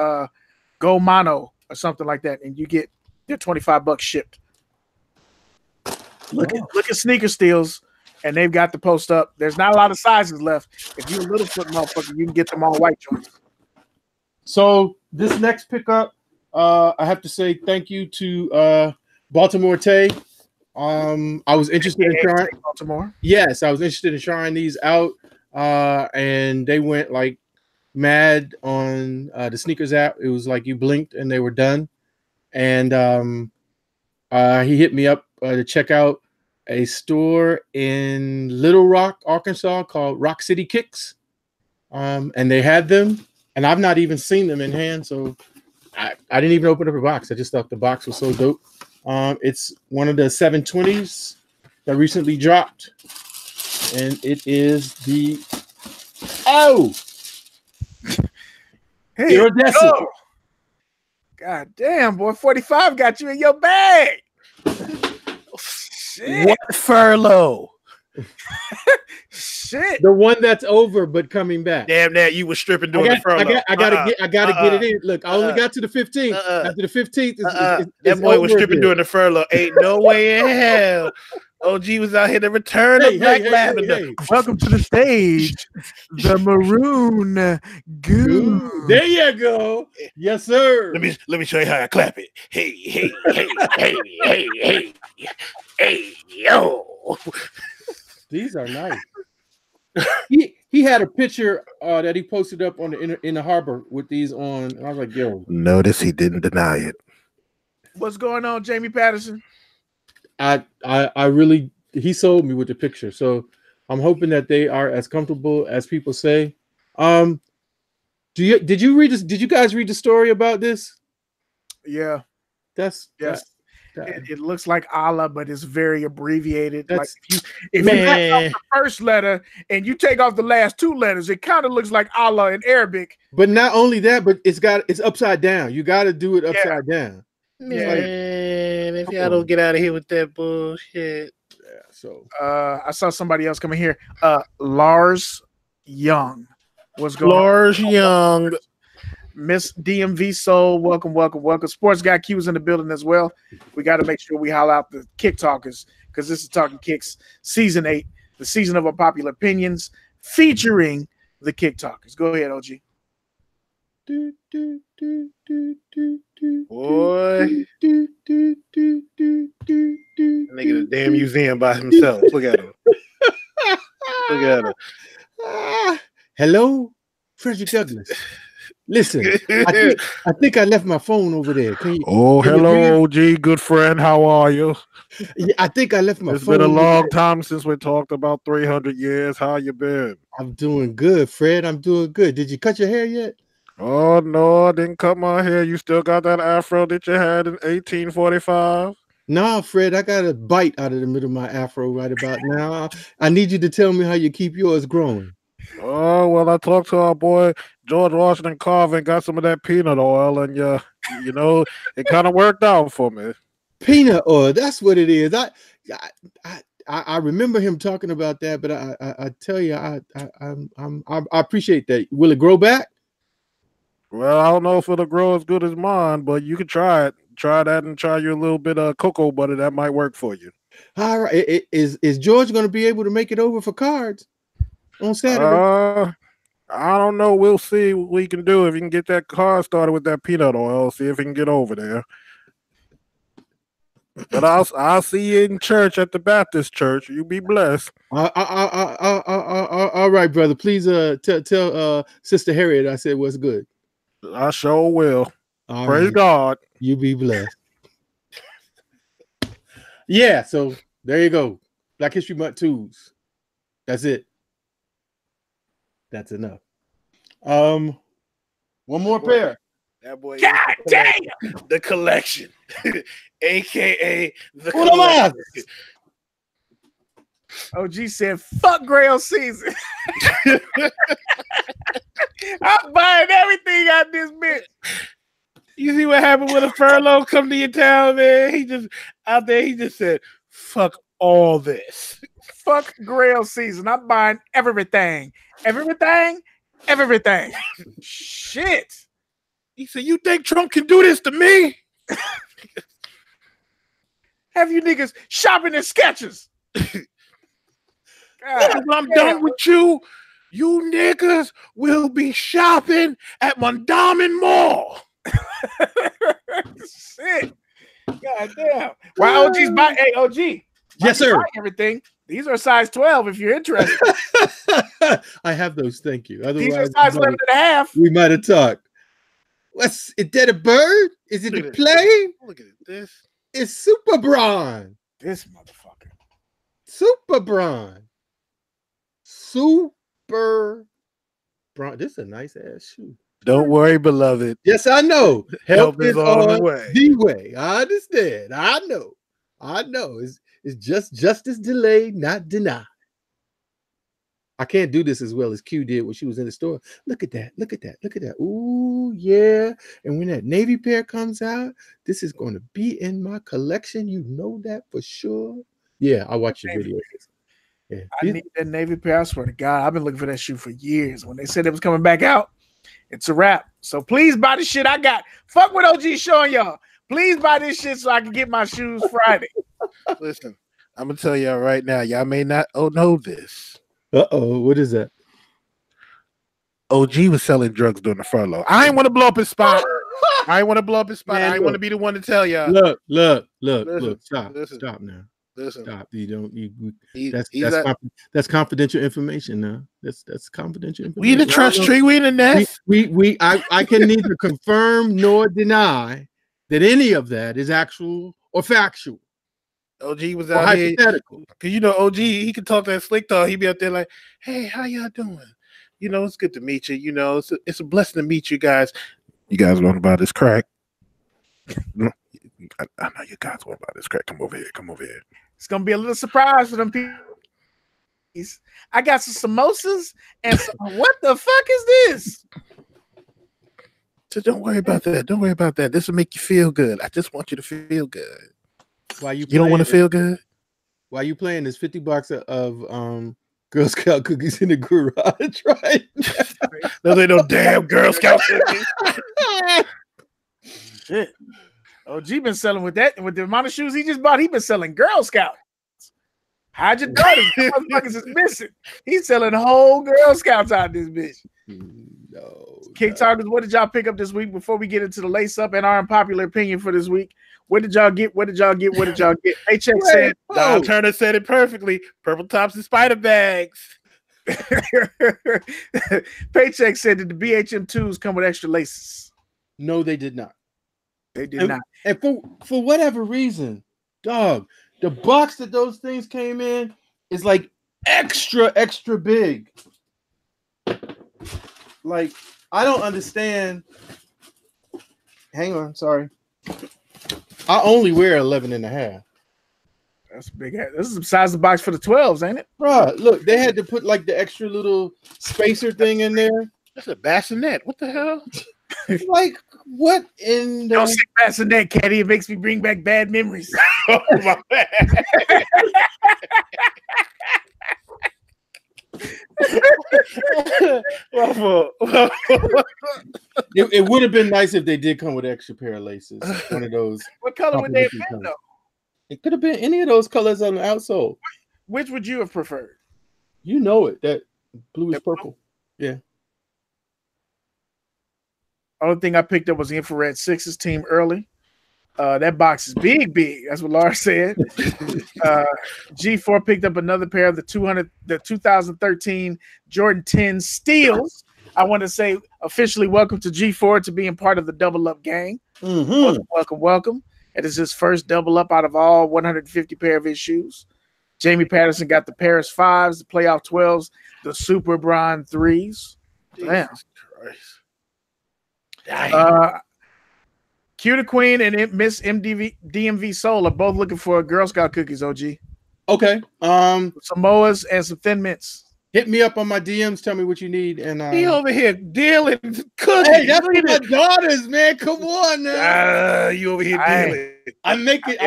Go Mono or something like that, and they're $25 shipped. Look at Sneaker Steals, and they've got the post up. There's not a lot of sizes left. If you're a little foot motherfucker, you can get them all white joints. So this next pickup, I have to say thank you to Baltimore Tay. I was interested in trying Baltimore. Yes, I was interested in trying these out, and they went like mad on the sneakers app. It was like you blinked and they were done. And he hit me up to check out a store in Little Rock, Arkansas called Rock City Kicks, and they had them, and I've not even seen them in hand, so I didn't even open up a box. I just thought the box was so dope. It's one of the 720s that recently dropped, and it is the Hey, iridescent. go. God damn, boy, 45 got you in your bag. Shit. What furlough? Shit. The one that's over but coming back. Damn that you were stripping during the furlough. I gotta get it in. Look, I only got to the 15th. After the 15th, that boy was stripping during the furlough. Ain't no way in hell. OG was out here to return the Black Lavender. Welcome to the stage, the Maroon Goo. There you go. Yes, sir. Let me show you how I clap it. Hey, yo. These are nice. He had a picture that he posted up on in the harbor with these on, and I was like, yo. Notice he didn't deny it. What's going on, Jamie Patterson? I really, he sold me with the picture, so I'm hoping that they are as comfortable as people say. Did you guys read the story about this? Yeah. Yes. It looks like Allah, but it's very abbreviated. Like if you Man. cut off the first letter and you take off the last two letters, it kind of looks like Allah in Arabic. But not only that, but it's upside down. You got to do it upside down. Man, if y'all don't get out of here with that bullshit. Yeah. So I saw somebody else coming here. Lars Young was going. Lars Young. Miss DMV Soul, welcome. Sports Guy Q is in the building as well. We got to make sure we holler out the Kick Talkers, because this is Talkin Kicks Season 8, the season of unpopular opinions, featuring the Kick Talkers. Go ahead, OG. Boy. Nigga, the damn museum by himself. Look at him. Look at him. Hello, Frederick Douglass. Listen, I think I left my phone over there. Can you, hello, OG, good friend. How are you? Yeah, I think I left my It's phone. been a over long there. time since we talked about 300 years. How you been? I'm doing good, Fred. I'm doing good. Did you cut your hair yet? Oh no, I didn't cut my hair. You still got that afro that you had in 1845? Nah, Fred, I got a bite out of the middle of my afro right about now. I need you to tell me how you keep yours growing. Oh well, I talked to our boy George Washington Carver and got some of that peanut oil, and you know, it kind of worked out for me. Peanut oil, that's what it is. I remember him talking about that, but I tell you, I appreciate that. Will it grow back? Well, I don't know if it'll grow as good as mine, but you can try it. Try that and try your little bit of cocoa butter. That might work for you. All right. Is George going to be able to make it over for cards on Saturday? I don't know. We'll see what we can do if you can get that car started with that peanut oil. See if he can get over there. But I'll see you in church at the Baptist church. You be blessed. All right, brother. Please tell Sister Harriet I said what's good. I sure will. All Praise right. God. You be blessed. Yeah, so there you go. Black History Month 2s. That's it. That's enough. One more pair. That boy. God damn! The collection, aka the collection. OG said, "Fuck Grail season." I'm buying everything out this bitch. You see what happened when a furlough come to your town, man? He just out there. He just said, "Fuck all this." Fuck Grail season. I'm buying everything. Everything. Shit. He said, "You think Trump can do this to me?" Have you niggas shopping at Skechers? When I'm done with you, you niggas will be shopping at Mondawmin Mall. Shit. God damn. Why OG's buy? Hey, OG. Yes, sir. Everything. These are size 12 if you're interested. I have those. Thank you. Otherwise, these are size 11 and a half. We might have talked. Is that a bird? Is it a plane? Look at this. It's Super Braun. This motherfucker. Super Braun. Super Braun. This is a nice ass shoe. Don't worry, beloved. Yes, I know. Help is on the way. The way. I understand. I know. It's just justice delayed, not denied. I can't do this as well as Q did when she was in the store. Look at that. Ooh, yeah. And when that navy pair comes out, this is going to be in my collection. You know that for sure. Yeah, I watch your videos. Yeah. I need that navy pair. I swear to God, I've been looking for that shoe for years. When they said it was coming back out, it's a wrap. So please buy the shit I got. Fuck what OG showing y'all. Please buy this shit so I can get my shoes Friday. Listen, I'm gonna tell y'all right now. Y'all may not know this. What is that? OG was selling drugs during the furlough. I ain't want to blow up his spot. I ain't want to blow up his spot. Man, I ain't want to be the one to tell y'all. Look. Stop now. Listen. Stop. You don't. That's confidential information now. That's confidential information. We in the trust tree. We in the nest. I can neither confirm nor deny that any of that is actual or factual. OG was out here because you know OG, he can talk that slick talk. He be out there like, "Hey, how y'all doing? You know, it's good to meet you. You know, it's a blessing to meet you guys. You guys want about this crack? I know you guys want about this crack. Come over here. It's gonna be a little surprise for them people. I got some samosas and what the fuck is this? So don't worry about that. This will make you feel good. I just want you to feel good. Why you don't want to feel good? Why you playing this $50 of Girl Scout cookies in the garage, right? Those ain't no damn Girl Scout cookies. Shit. OG been selling with that. With the amount of shoes he just bought, he been selling Girl Scouts. Hide your daughters. Motherfuckers is missing. He's selling whole Girl Scouts out this bitch. No. Kick Talkers, what did y'all pick up this week before we get into the lace up and our unpopular opinion for this week? What did y'all get? Paycheck said. Don Turner said it perfectly. Purple tops and spider bags. Paycheck said that the BHM2s come with extra laces. No, they did not. They did not. And for whatever reason, dog, the box that those things came in is like extra big. Like, I don't understand. Hang on, sorry. I only wear 11 and a half. That's a big. This is the size of the box for the 12s, ain't it? Right. Look, they had to put like the extra little spacer thing in there. That's a bassinet. What the hell? Like, what in the... Don't say bassinet, Kaddi. It makes me bring back bad memories. Oh, my bad. It would have been nice if they did come with an extra pair of laces. One of those. What color would they have been, though? It could have been any of those colors on the outsole. Which would you have preferred? You know it. That blue is purple. Yeah. Only thing I picked up was the infrared 6s team early. That box is big. That's what Laura said. G4 picked up another pair of the 2013 Jordan 10 Steels. I want to say officially welcome to G4 to being part of the Double Up gang. Welcome. It is his first double up out of all 150 pair of his shoes. Jamie Patterson got the Paris 5s, the playoff 12s, the Super Bron 3s. Damn. Q the Queen and Miss DMV Soul are both looking for Girl Scout cookies, OG. Okay. Samoas and some Thin Mints. Hit me up on my DMs. Tell me what you need. And he over here dealing cookies. Hey, that's for my daughters, man. Come on, now. You over here dealing. I'm making.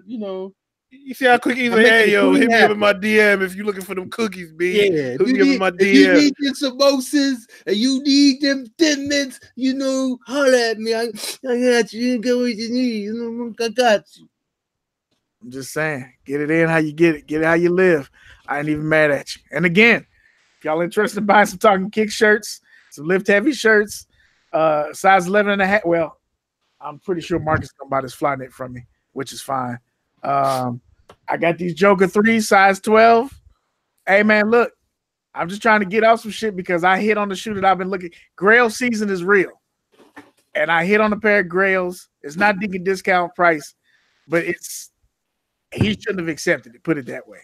You know. You see how quick he's like, hey, yo, hit me up in my DM if you're looking for them cookies, B. Yeah, hit me up in my DM. You need them samosas and you need them Thin Mints, you know, holler at me. I got you. You get what you need. You know, I got you. I'm just saying, get it in how you get it. Get it how you live. I ain't even mad at you. And again, if y'all interested in buying some Talkin Kicks shirts, some lift heavy shirts, size 11 and a half. Well, I'm pretty sure Marcus gonna buy this fly knit from me, which is fine. I got these Joker 3s, size 12. Hey man, look, I'm just trying to get off some shit because I hit on the shoe that I've been looking. Grail season is real, and I hit on a pair of Grails. It's not Deacon discount price, but he shouldn't have accepted it. Put it that way.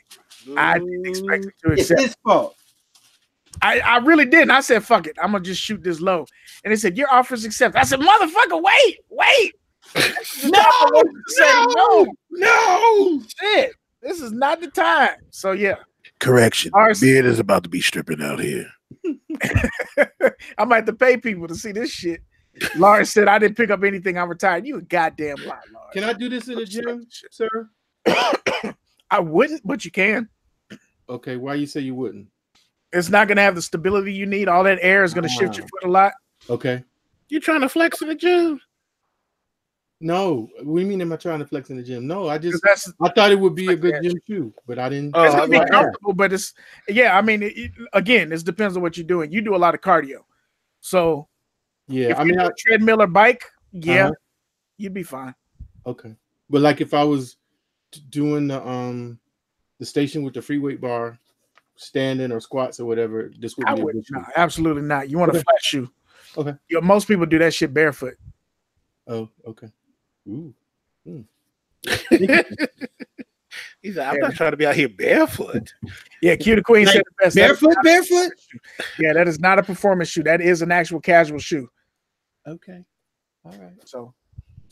I didn't expect him to accept. It's his fault. I really didn't. I said, "Fuck it, I'm gonna just shoot this low." And they said, "Your offer's accepted." I said, "Motherfucker, wait." No, shit. This is not the time. So yeah. Correction. Beard is about to be stripping out here. I might have to pay people to see this shit. Lars said I didn't pick up anything. I'm retired. You a goddamn lie, Lars. Can I do this in the gym, sir? I wouldn't, but you can. Okay, why you say you wouldn't? It's not gonna have the stability you need. All that air is gonna shift your foot a lot. Okay. You trying to flex in the gym? No, what do you mean am I trying to flex in the gym? No, I thought it would be a good gym shoe, but I didn't. It's gonna be comfortable, but it's I mean, again, this depends on what you're doing. You do a lot of cardio, so yeah. If you do a treadmill or bike, you'd be fine. Okay, but like if I was doing the station with the free weight bar, standing or squats or whatever, this would be a good shoe. No, absolutely not. You want a flat shoe. Okay. Most people do that shit barefoot. Oh, okay. Ooh. He said, I'm not trying to be out here barefoot. Yeah, Q the Queen said the best. Barefoot? Yeah, that is not a performance shoe. That is an actual casual shoe. Okay. All right. So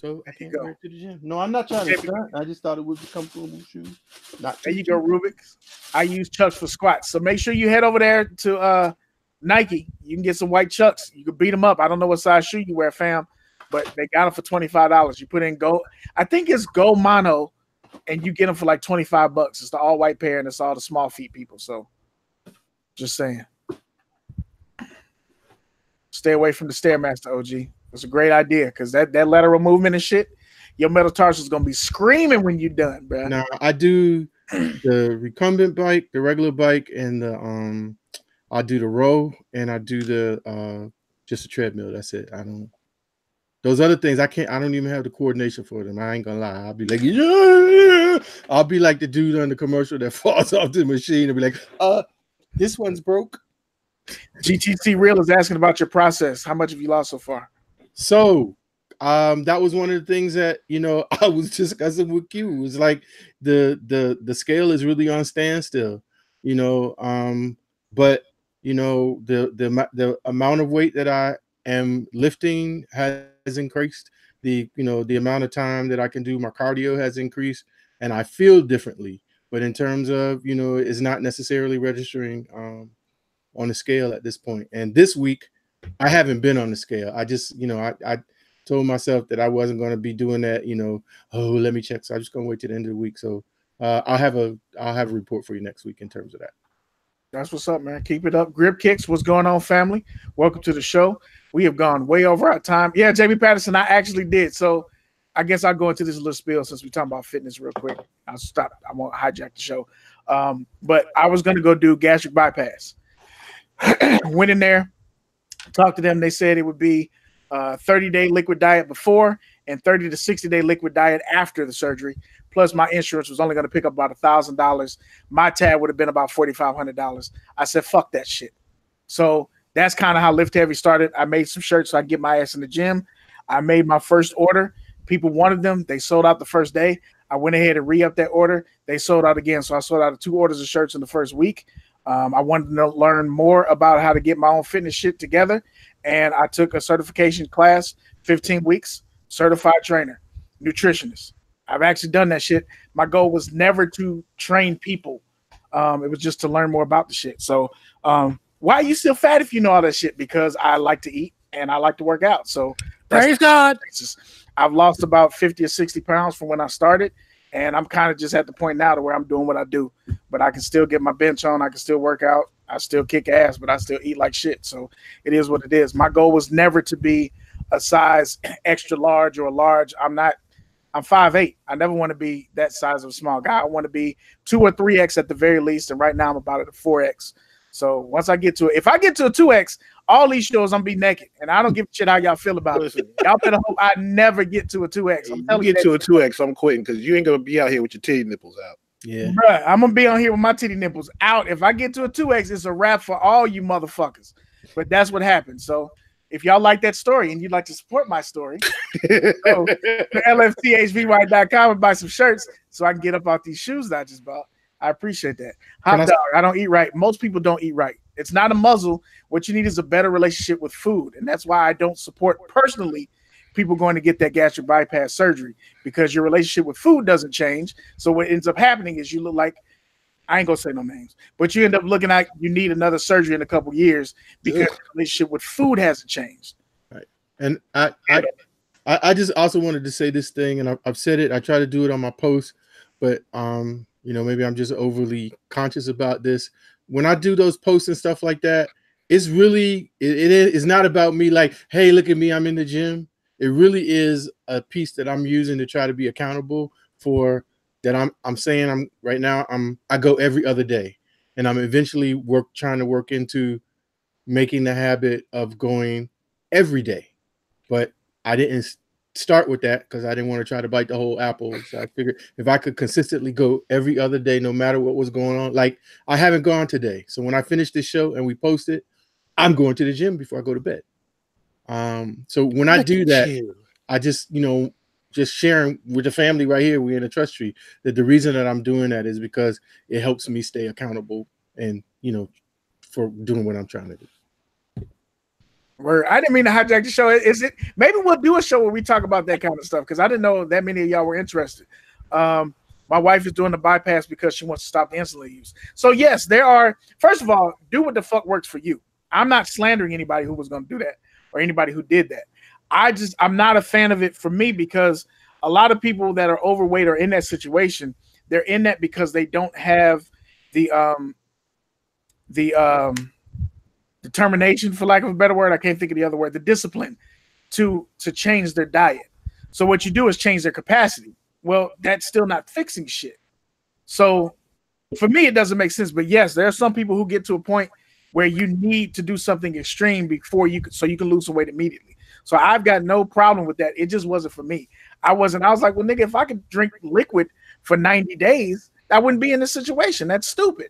I can't wear it to the gym. No, I'm not trying to stunt. I just thought it would be comfortable shoe. There you go, Rubik's. I use Chucks for squats. So make sure you head over there to Nike. You can get some white Chucks. You can beat them up. I don't know what size shoe you wear, fam. But they got them for $25. You put in gold. I think it's gold mono, and you get them for like $25. It's the all white pair, and it's all the small feet people. So, just saying, stay away from the Stairmaster, OG. It's a great idea because that lateral movement and shit, your metatarsal is gonna be screaming when you're done, bro. Now I do the recumbent bike, the regular bike, and the I do the row, and I do the just a treadmill. That's it. I don't. Those other things, I don't even have the coordination for them. I ain't gonna lie. I'll be like, yeah. I'll be like the dude on the commercial that falls off the machine and be like, this one's broke. GTC Real is asking about your process. How much have you lost so far? So that was one of the things that, I was discussing with Q. It was like the scale is really on standstill, but the amount of weight that I am lifting has increased. The amount of time that I can do my cardio has increased, and I feel differently. But in terms of, it's not necessarily registering on the scale at this point. And this week, I haven't been on the scale. I just, I told myself that I wasn't going to be doing that, let me check. So I'm just going to wait till the end of the week. So I'll have a report for you next week in terms of that. That's what's up, man. Keep it up. Grip Kicks, what's going on, family? Welcome to the show. We have gone way over our time. Yeah, Jamie Patterson, I actually did. So I guess I'll go into this little spiel since we're talking about fitness real quick. I'll stop. I won't hijack the show. But I was going to go do gastric bypass. Went in there, talked to them. They said it would be 30-day liquid diet before and 30 to 60-day liquid diet after the surgery. Plus, my insurance was only going to pick up about $1,000. My tab would have been about $4,500. I said, fuck that shit. So that's kind of how Lift Heavy started. I made some shirts so I can get my ass in the gym. I made my first order. People wanted them. They sold out the first day. I went ahead and re-upped that order. They sold out again. So I sold out 2 orders of shirts in the first week. I wanted to learn more about how to get my own fitness shit together. And I took a certification class, 15 weeks, certified trainer, nutritionist. I've actually done that shit. My goal was never to train people. It was just to learn more about the shit. So why are you still fat if you know all that shit? Because I like to eat and I like to work out. So praise God. I've lost about 50 or 60 pounds from when I started. And I'm kind of just at the point now to where I'm doing what I do. But I can still get my bench on. I can still work out. I still kick ass, but I still eat like shit. So it is what it is. My goal was never to be a size extra large or large. I'm 5'8". I never want to be that size of a small guy. I want to be 2 or 3X at the very least. And right now I'm about at a 4X. So once I get to it, if I get to a 2X, all these shows I'm be naked. And I don't give a shit how y'all feel about it. Y'all better hope I never get to a 2X. I'm telling you, get to a 2X, I'm quitting because you ain't gonna be out here with your titty nipples out. Yeah, bruh, I'm gonna be on here with my titty nipples out. If I get to a 2X, it's a wrap for all you motherfuckers. But that's what happens. So if y'all like that story and you'd like to support my story, go to lfthvy.com and buy some shirts so I can get up off these shoes that I just bought. I appreciate that. Hot dog, I don't eat right. Most people don't eat right. It's not a muzzle. What you need is a better relationship with food. And that's why I don't support personally people going to get that gastric bypass surgery, because your relationship with food doesn't change. So what ends up happening is you look like, I ain't gonna say no names, but you end up looking like you need another surgery in a couple years because your relationship with food hasn't changed. Right. And I just also wanted to say this thing, and I've said it. I try to do it on my post, but maybe I'm just overly conscious about this. When I do those posts and stuff like that, it's really it's not about me like, hey, look at me, I'm in the gym. It really is a piece that I'm using to try to be accountable for. That I'm saying I go every other day, and I'm eventually trying to work into making the habit of going every day. But I didn't start with that because I didn't want to try to bite the whole apple. So I figured if I could consistently go every other day, no matter what was going on, like I haven't gone today. So when I finish this show and we post it, I'm going to the gym before I go to bed. So when I do that, I just, just sharing with the family right here, we're in a trust tree, that the reason that I'm doing that is because it helps me stay accountable and, for doing what I'm trying to do. I didn't mean to hijack the show. Maybe we'll do a show where we talk about that kind of stuff, because I didn't know that many of y'all were interested. My wife is doing the bypass because she wants to stop the insulin use. So yes, there are, first of all, do what the fuck works for you. I'm not slandering anybody who was going to do that or anybody who did that. I'm not a fan of it for me, because a lot of people that are overweight are in that situation. They're in that because they don't have the determination, for lack of a better word. I can't think of the other word, the discipline to change their diet. So what you do is change their capacity. Well, that's still not fixing shit. So for me, it doesn't make sense. But yes, there are some people who get to a point where you need to do something extreme before so you can lose some weight immediately. So I've got no problem with that. It just wasn't for me. I was like, well, nigga, if I could drink liquid for 90 days, I wouldn't be in this situation. That's stupid.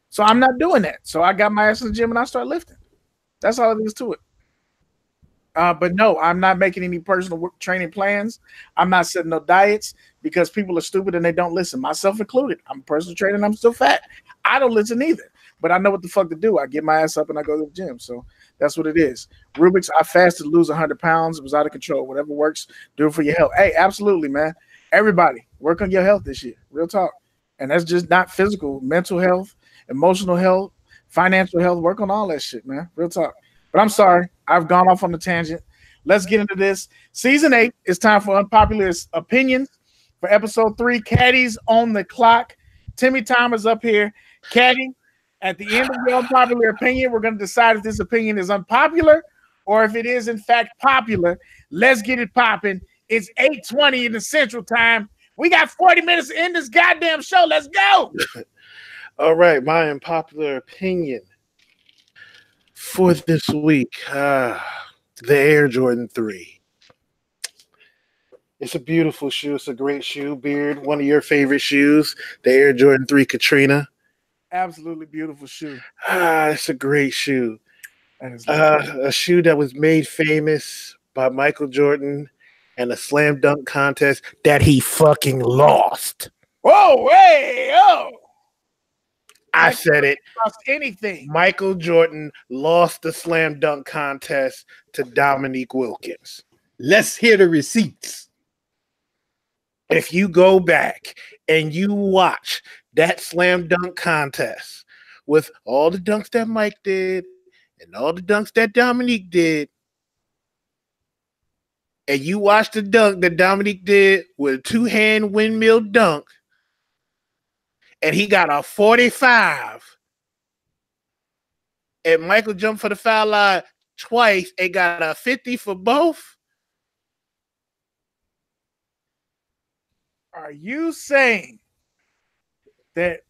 So I'm not doing that. So I got my ass in the gym and I started lifting. That's all it is to it. But no, I'm not making any personal training plans. I'm not setting no diets because people are stupid and they don't listen, myself included. I'm a personal trainer and I'm still fat. I don't listen either. but I know what the fuck to do. I get my ass up and I go to the gym. So that's what it is. Rubik's, I fasted to lose 100 pounds. It was out of control. Whatever works, do it for your health. Hey, absolutely, man. Everybody, work on your health this year. Real talk. And that's just not physical, mental health, emotional health, financial health. Work on all that shit, man. Real talk. But I'm sorry. I've gone off on the tangent. Let's get into this. Season 8, it's time for Unpopular Opinions. For episode 3, Kaddi's on the clock. Timmy Timer's up here. Kaddi, at the end of the Unpopular Opinion, we're going to decide if this opinion is unpopular or if it is, in fact, popular. Let's get it popping. It's 8:20 in the Central Time. We got 40 minutes to end this goddamn show. Let's go. All right, my unpopular opinion for this week, the Air Jordan 3. It's a beautiful shoe. It's a great shoe, Beard. One of your favorite shoes, the Air Jordan 3 Katrina. Absolutely beautiful shoe. It's a great shoe. A shoe that was made famous by Michael Jordan and a slam dunk contest that he fucking lost. Whoa, hey, oh. I said it. Lost anything. Michael Jordan lost the slam dunk contest to Dominique Wilkins. Let's hear the receipts. If you go back and you watch that slam dunk contest with all the dunks that Mike did and all the dunks that Dominique did, and you watch the dunk that Dominique did with a two-hand windmill dunk, and he got a 45, and Michael jumped for the foul line twice and got a 50 for both. Are you saying that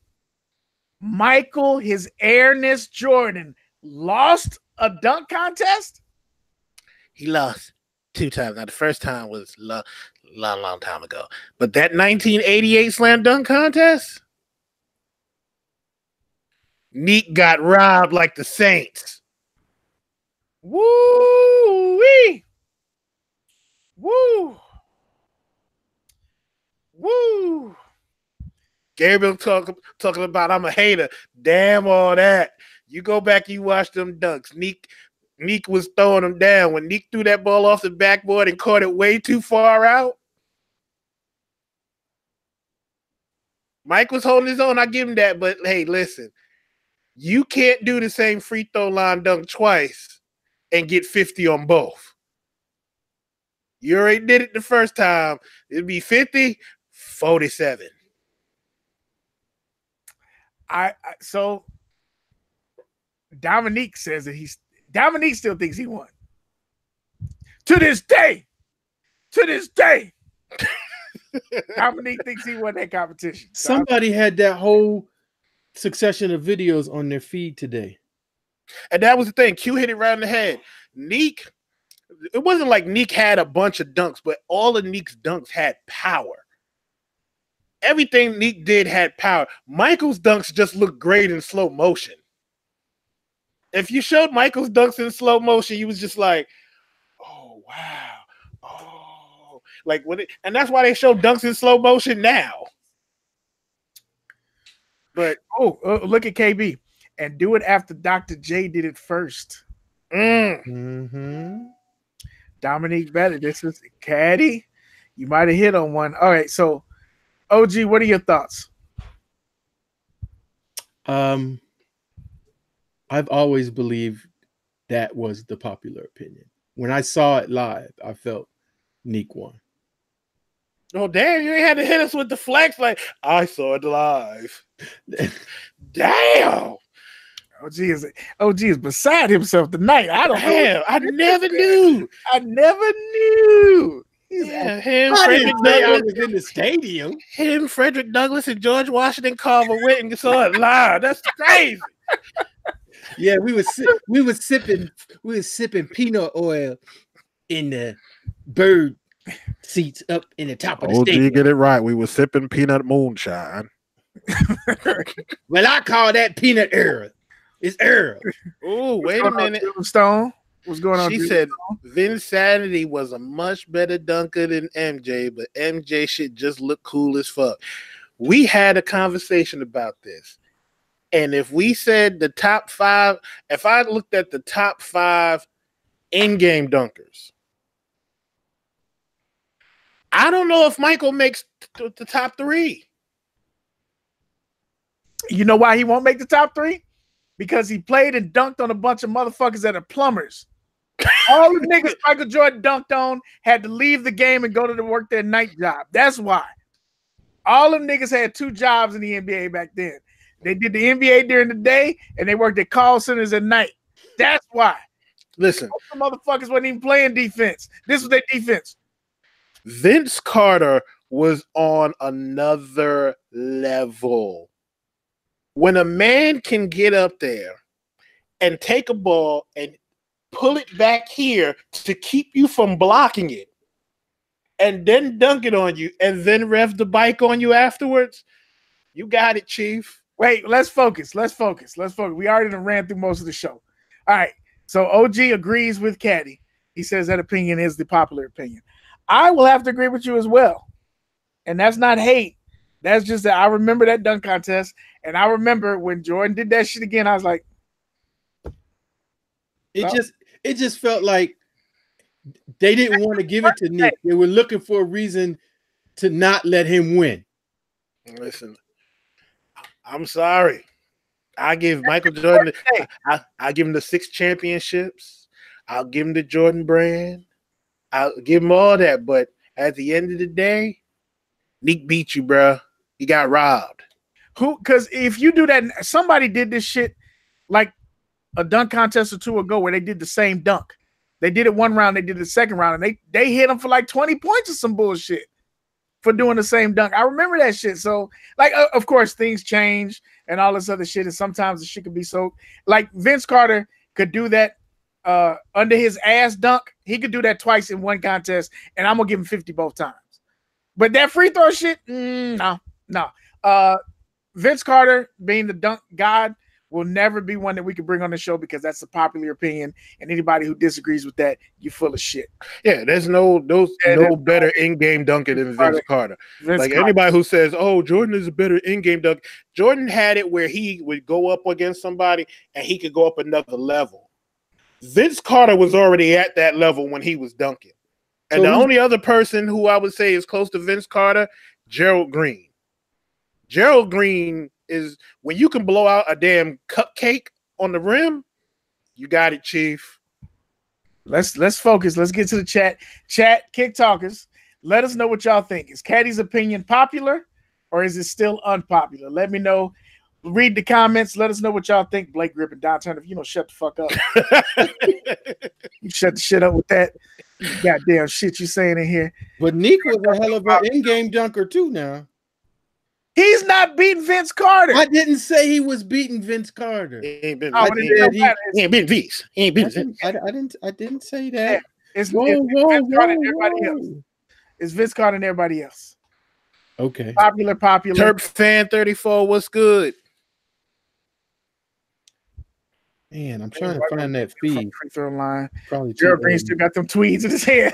Michael, his airness Jordan, lost a dunk contest? He lost 2 times. Now, the first time was long time ago. But that 1988 slam dunk contest, Neek got robbed like the Saints. Woo-wee! Woo! Woo! Gabriel talking about I'm a hater. Damn all that. You go back, you watch them dunks. Neek was throwing them down. When Neek threw that ball off the backboard and caught it way too far out, Mike was holding his own. I give him that. But hey, listen, you can't do the same free throw line dunk twice and get 50 on both. You already did it the first time. It'd be 50, 47. So Dominique says that Dominique still thinks he won. To this day. Dominique thinks he won that competition. So Somebody had that whole succession of videos on their feed today. And that was the thing. Q hit it right in the head. Neek, it wasn't like Neek had a bunch of dunks, but all of Neek's dunks had power. Everything Neek did had power. Michael's dunks just looked great in slow motion. If you showed Michael's dunks in slow motion, you was just like, oh, wow. Oh, like what? And that's why they show dunks in slow motion now. But look at KB and do it after Dr. J did it first. Mm-hmm. Dominique better. This is Kaddi. You might have hit on one. All right, so OG, what are your thoughts? I've always believed that was the popular opinion. When I saw it live, I felt Neek won. Oh, damn, you ain't had to hit us with the flex like, I saw it live. Damn. OG is beside himself tonight. I never knew. Yeah, him, I Frederick didn't say I Douglass, was in the stadium. him, Frederick Douglass, and George Washington Carver went and saw it live. That's crazy. Yeah, we were sipping peanut oil in the bird seats up in the top of the stadium. Get it right. We were sipping peanut moonshine. Well, I call that peanut Earl. It's Earl. Oh, wait a minute. Stone, what's going on? She said Vinsanity was a much better dunker than MJ, but MJ shit just looked cool as fuck. We had a conversation about this. And if we said the top 5, if I looked at the top 5 in-game dunkers, I don't know if Michael makes the top 3. You know why he won't make the top 3? Because he played and dunked on a bunch of motherfuckers that are plumbers. All the niggas Michael Jordan dunked on had to leave the game and go to work their night job. That's why. All them niggas had 2 jobs in the NBA back then. They did the NBA during the day and they worked at call centers at night. That's why. Listen, some motherfuckers wasn't even playing defense. This was their defense. Vince Carter was on another level. When a man can get up there and take a ball and pull it back here to keep you from blocking it and then dunk it on you and then rev the bike on you afterwards, you got it, Chief. Wait, let's focus. Let's focus. We already done ran through most of the show. All right. So OG agrees with Kaddi. He says that opinion is the popular opinion. I will have to agree with you as well. And that's not hate. That's just that I remember that dunk contest. And I remember when Jordan did that shit again, I was like, it just felt like they didn't want to give it to Nick. They were looking for a reason to not let him win. Listen, I'm sorry. I give Michael Jordan, I give him the 6 championships. I'll give him the Jordan brand. I'll give him all that. But at the end of the day, Nick beat you, bro. He got robbed. Who? Because if you do that, somebody did this shit like a dunk contest or 2 ago where they did the same dunk. They did it one round, they did the second round, and they hit him for like 20 points or some bullshit for doing the same dunk. I remember that shit. So, like, of course, things change and all this other shit, and sometimes the shit could be so. Like, Vince Carter could do that under his ass dunk. He could do that twice in one contest, and I'm gonna give him 50 both times. But that free throw shit, no. Vince Carter, being the dunk god, will never be one that we can bring on the show because that's a popular opinion. And anybody who disagrees with that, you're full of shit. Yeah, there's no better in-game dunker than Vince Carter. Anybody who says, "Oh, Jordan is a better in-game dunker," Jordan had it where he would go up against somebody and he could go up another level. Vince Carter was already at that level when he was dunking. And the only other person who I would say is close to Vince Carter, Gerald Green. Gerald Green is when you can blow out a damn cupcake on the rim, you got it, Chief. Let's focus. Let's get to the chat. Chat, Kick Talkers. Let us know what y'all think. Is Kaddi's opinion popular or is it still unpopular? Let me know. Read the comments. Let us know what y'all think. Blake Grip and Don Turner. If you don't shut the fuck up. You shut the shit up with that goddamn shit you saying in here. But Nick was a hell of an in-game dunker too now. He's not beating Vince Carter. I didn't say he was beating Vince Carter. He ain't been. He ain't been Vince. He ain't been Vince. I didn't say that. It's Vince Carter and everybody else. It's Vince Carter and everybody else. Okay. Popular. Terp fan 34. What's good? Man, I'm trying to find that feed. Free throw line. Probably Gerald Green still got them tweeds in his head.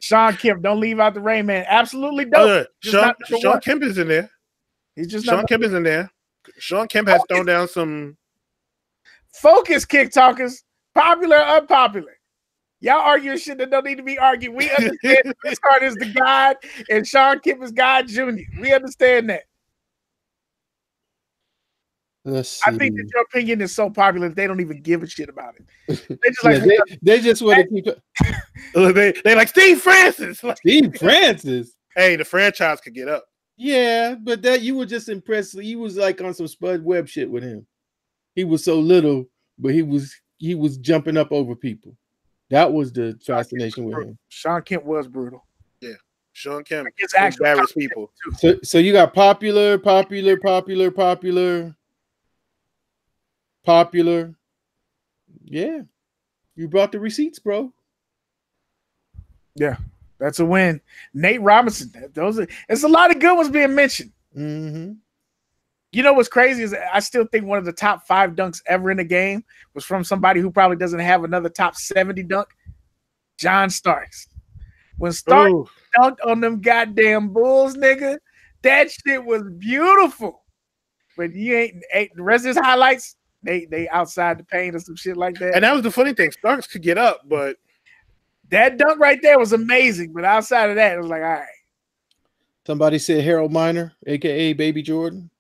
Sean Kemp, don't leave out the Rain Man. Absolutely don't. Sean Kemp is in there. He's just Sean Kemp is in there. Sean Kemp has thrown down some. Focus, Kick Talkers. Popular, unpopular. Y'all arguing shit that don't need to be argued. We understand Vince Carter is the God and Sean Kemp is God Jr. We understand that. Let's see. I think that your opinion is so popular that they don't even give a shit about it. They just want to keep it. They like Steve Francis. Steve Francis. Hey, the franchise could get up. Yeah, but that you were just impressed. He was like on some Spud Webb shit with him. He was so little, but he was jumping up over people. That was the fascination with him. Sean Kemp was brutal. Yeah, Sean Kemp embarrassed people. So you got popular. Yeah, you brought the receipts, bro. Yeah, that's a win. Nate Robinson. It's a lot of good ones being mentioned. Mm-hmm. You know what's crazy is I still think one of the top 5 dunks ever in the game was from somebody who probably doesn't have another top 70 dunk. John Starks. When Starks dunked on them goddamn Bulls, nigga, that shit was beautiful. but you ain't the rest of his highlights. They outside the paint or some shit like that. And that was the funny thing. Starks could get up, but that dunk right there was amazing. But outside of that, it was like, all right. Somebody said Harold Miner, aka Baby Jordan.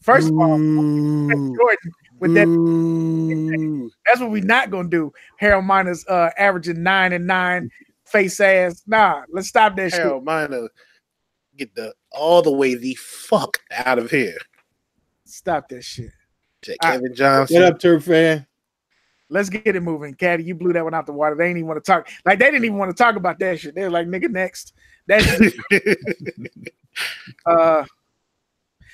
First of all, Jordan with that, that's what we're not gonna do. Harold Miner's averaging 9 and 9, face ass. Nah, let's stop that shit. Harold Miner, get all the way the fuck out of here. Stop that shit. Kevin Johnson. What up, Turk fan? Let's get it moving, Kaddi. You blew that one out the water. They didn't even want to talk. Like they didn't even want to talk about that shit. They were like, nigga, next. That's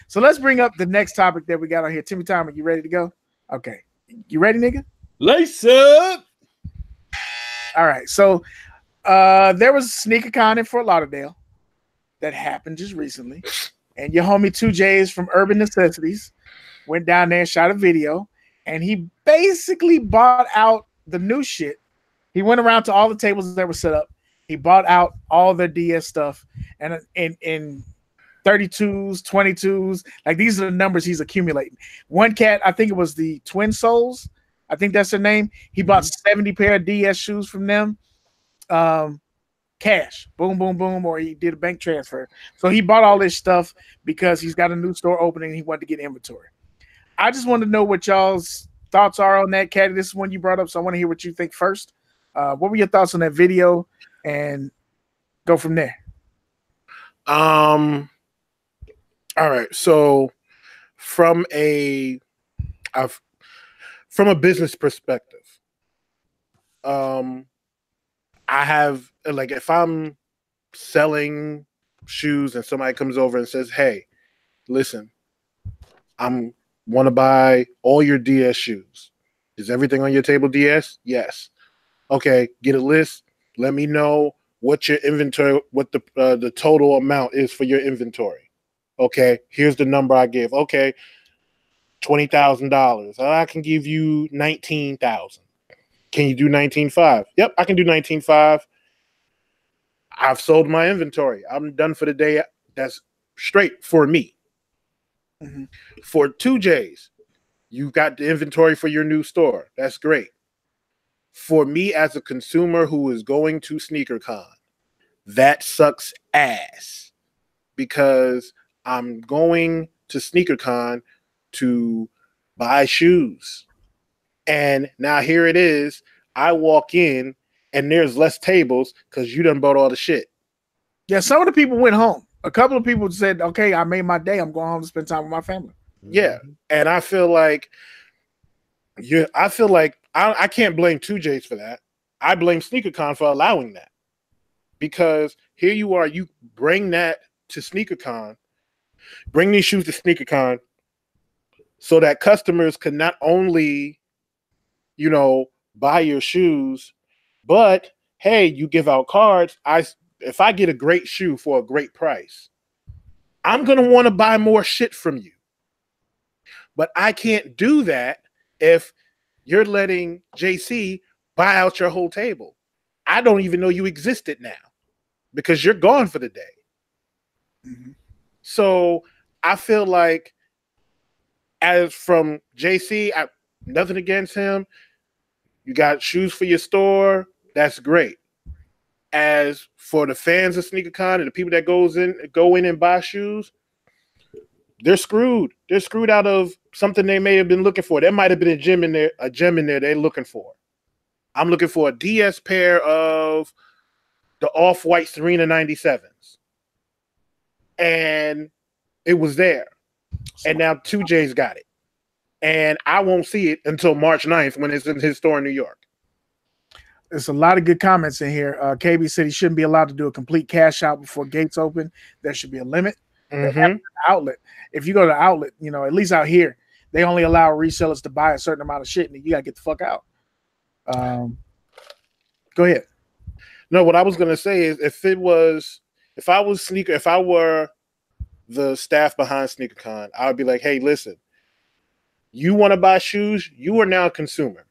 so let's bring up the next topic that we got on here. Timmy Tom, are you ready to go? Okay. You ready, nigga? Lace up. All right. So there was SneakerCon in Fort Lauderdale that happened just recently. And your homie 2J's from Urban Necessities went down there and shot a video. And he basically bought out the new shit. He went around to all the tables that were set up. He bought out all their DS stuff. And in 32s, 22s, like these are the numbers he's accumulating. One cat, I think it was the Twin Souls. I think that's their name. He bought 70 pair of DS shoes from them. Cash, boom, boom, boom, or he did a bank transfer. So he bought all this stuff because he's got a new store opening and he wanted to get inventory. I just want to know what y'all's thoughts are on that, Kaddi. This is one you brought up, so I want to hear what you think first. What were your thoughts on that video? And go from there. All right. So from a business perspective, I have, like, if I'm selling shoes and somebody comes over and says, hey, listen, want to buy all your DS shoes. Is everything on your table DS? Yes. Okay, get a list. Let me know what your inventory, what the total amount is for your inventory. Okay, here's the number I give. Okay, $20,000. I can give you $19,000. Can you do 19.5? Yep, I can do 19.5. I've sold my inventory. I'm done for the day. That's straight for me. Mm-hmm. For 2J's, you got the inventory for your new store. That's great. For me as a consumer who is going to SneakerCon, that sucks ass because I'm going to SneakerCon to buy shoes. And now here it is. I walk in and there's less tables because you done bought all the shit. Yeah, some of the people went home. A couple of people said, okay, I made my day. I'm going home to spend time with my family. Yeah. And I feel like I can't blame 2J's for that. I blame SneakerCon for allowing that. Because here you are, you bring that to SneakerCon, bring these shoes to SneakerCon so that customers can not only, buy your shoes, but hey, you give out cards. If I get a great shoe for a great price, I'm going to want to buy more shit from you. But I can't do that if you're letting JC buy out your whole table. I don't even know you existed now because you're gone for the day. Mm-hmm. So I feel like, as from JC, nothing against him. You got shoes for your store. That's great. As for the fans of SneakerCon and the people that go in and buy shoes, they're screwed. They're screwed out of something they may have been looking for. There might have been a gem in there they're looking for. I'm looking for a DS pair of the Off-White Serena 97s. And it was there. And now 2J's got it. And I won't see it until March 9th when it's in his store in New York. There's a lot of good comments in here. KB said he shouldn't be allowed to do a complete cash out before gates open. There should be a limit. Mm-hmm. Outlet. If you go to the outlet, at least out here, they only allow resellers to buy a certain amount of shit, and you gotta get the fuck out. Go ahead. No, what I was gonna say is if I were the staff behind SneakerCon, I would be like, hey, listen, you want to buy shoes? You are now a consumer.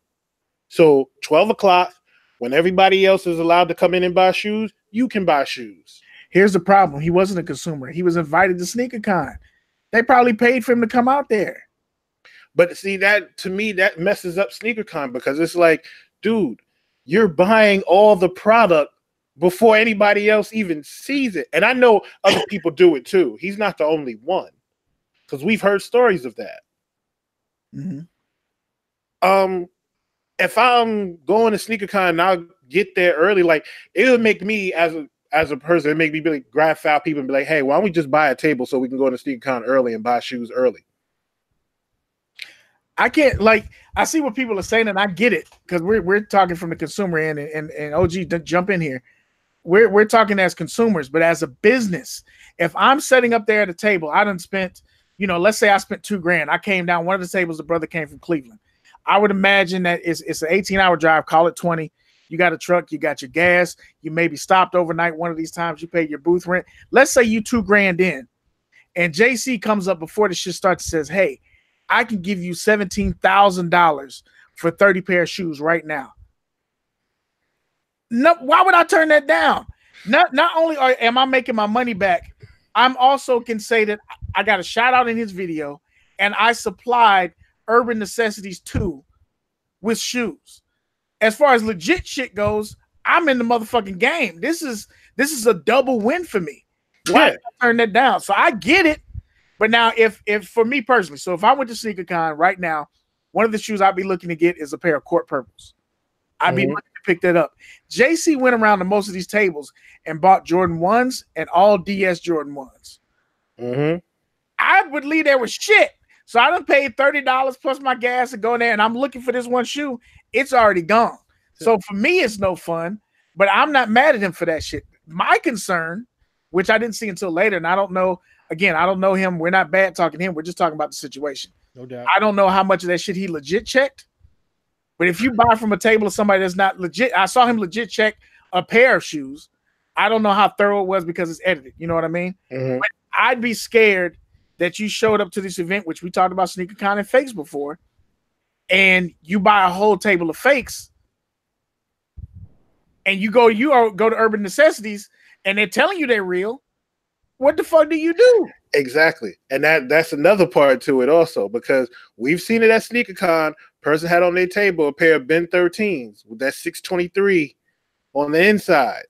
So 12 o'clock, when everybody else is allowed to come in and buy shoes, you can buy shoes. Here's the problem. He wasn't a consumer. He was invited to SneakerCon. They probably paid for him to come out there. But see, that to me, that messes up SneakerCon because it's like, dude, you're buying all the product before anybody else even sees it. And I know other people do it too. He's not the only one because we've heard stories of that. If I'm going to SneakerCon and I'll get there early, like it would make me as a person, it make me really grab foul people and be like, hey, why don't we just buy a table so we can go to SneakerCon early and buy shoes early? I can't, like, I see what people are saying and I get it because we're talking from the consumer end and OG jump in here. We're talking as consumers, but as a business, if I'm setting up there at a table, I done spent, you know, let's say I spent $2,000. I came down one of the tables, the brother came from Cleveland. I would imagine that it's an 18-hour drive, call it 20. You got a truck, you got your gas, you maybe stopped overnight one of these times, you paid your booth rent. Let's say you $2,000 in, and JC comes up before the shit starts and says, hey, I can give you $17,000 for 30 pair of shoes right now. No, why would I turn that down? Not only am I making my money back, I'm also can say that I got a shout out in his video, and I supplied Urban Necessities 2 with shoes. As far as legit shit goes, I'm in the motherfucking game. This is a double win for me. Why did I turn that down? So I get it. But now if for me personally, so if I went to SneakerCon right now, one of the shoes I'd be looking to get is a pair of court purples. I'd be looking to pick that up. JC went around to most of these tables and bought Jordan 1s and all DS Jordan 1s. I would leave there with shit. So I done paid $30 plus my gas to go in there, and I'm looking for this one shoe. It's already gone. So for me, it's no fun, but I'm not mad at him for that shit. My concern, which I didn't see until later, and I don't know, again, I don't know him. We're not bad talking him. We're just talking about the situation. No doubt. I don't know how much of that shit he legit checked, but if you buy from a table of somebody that's not legit, I saw him legit check a pair of shoes. I don't know how thorough it was because it's edited. You know what I mean? But I'd be scared that you showed up to this event, which we talked about SneakerCon and fakes before, and you buy a whole table of fakes, and you go to Urban Necessities, and they're telling you they're real. What the fuck do you do? Exactly. And that's another part to it also, because we've seen it at SneakerCon. Person had on their table a pair of Ben 13s with that 623 on the inside.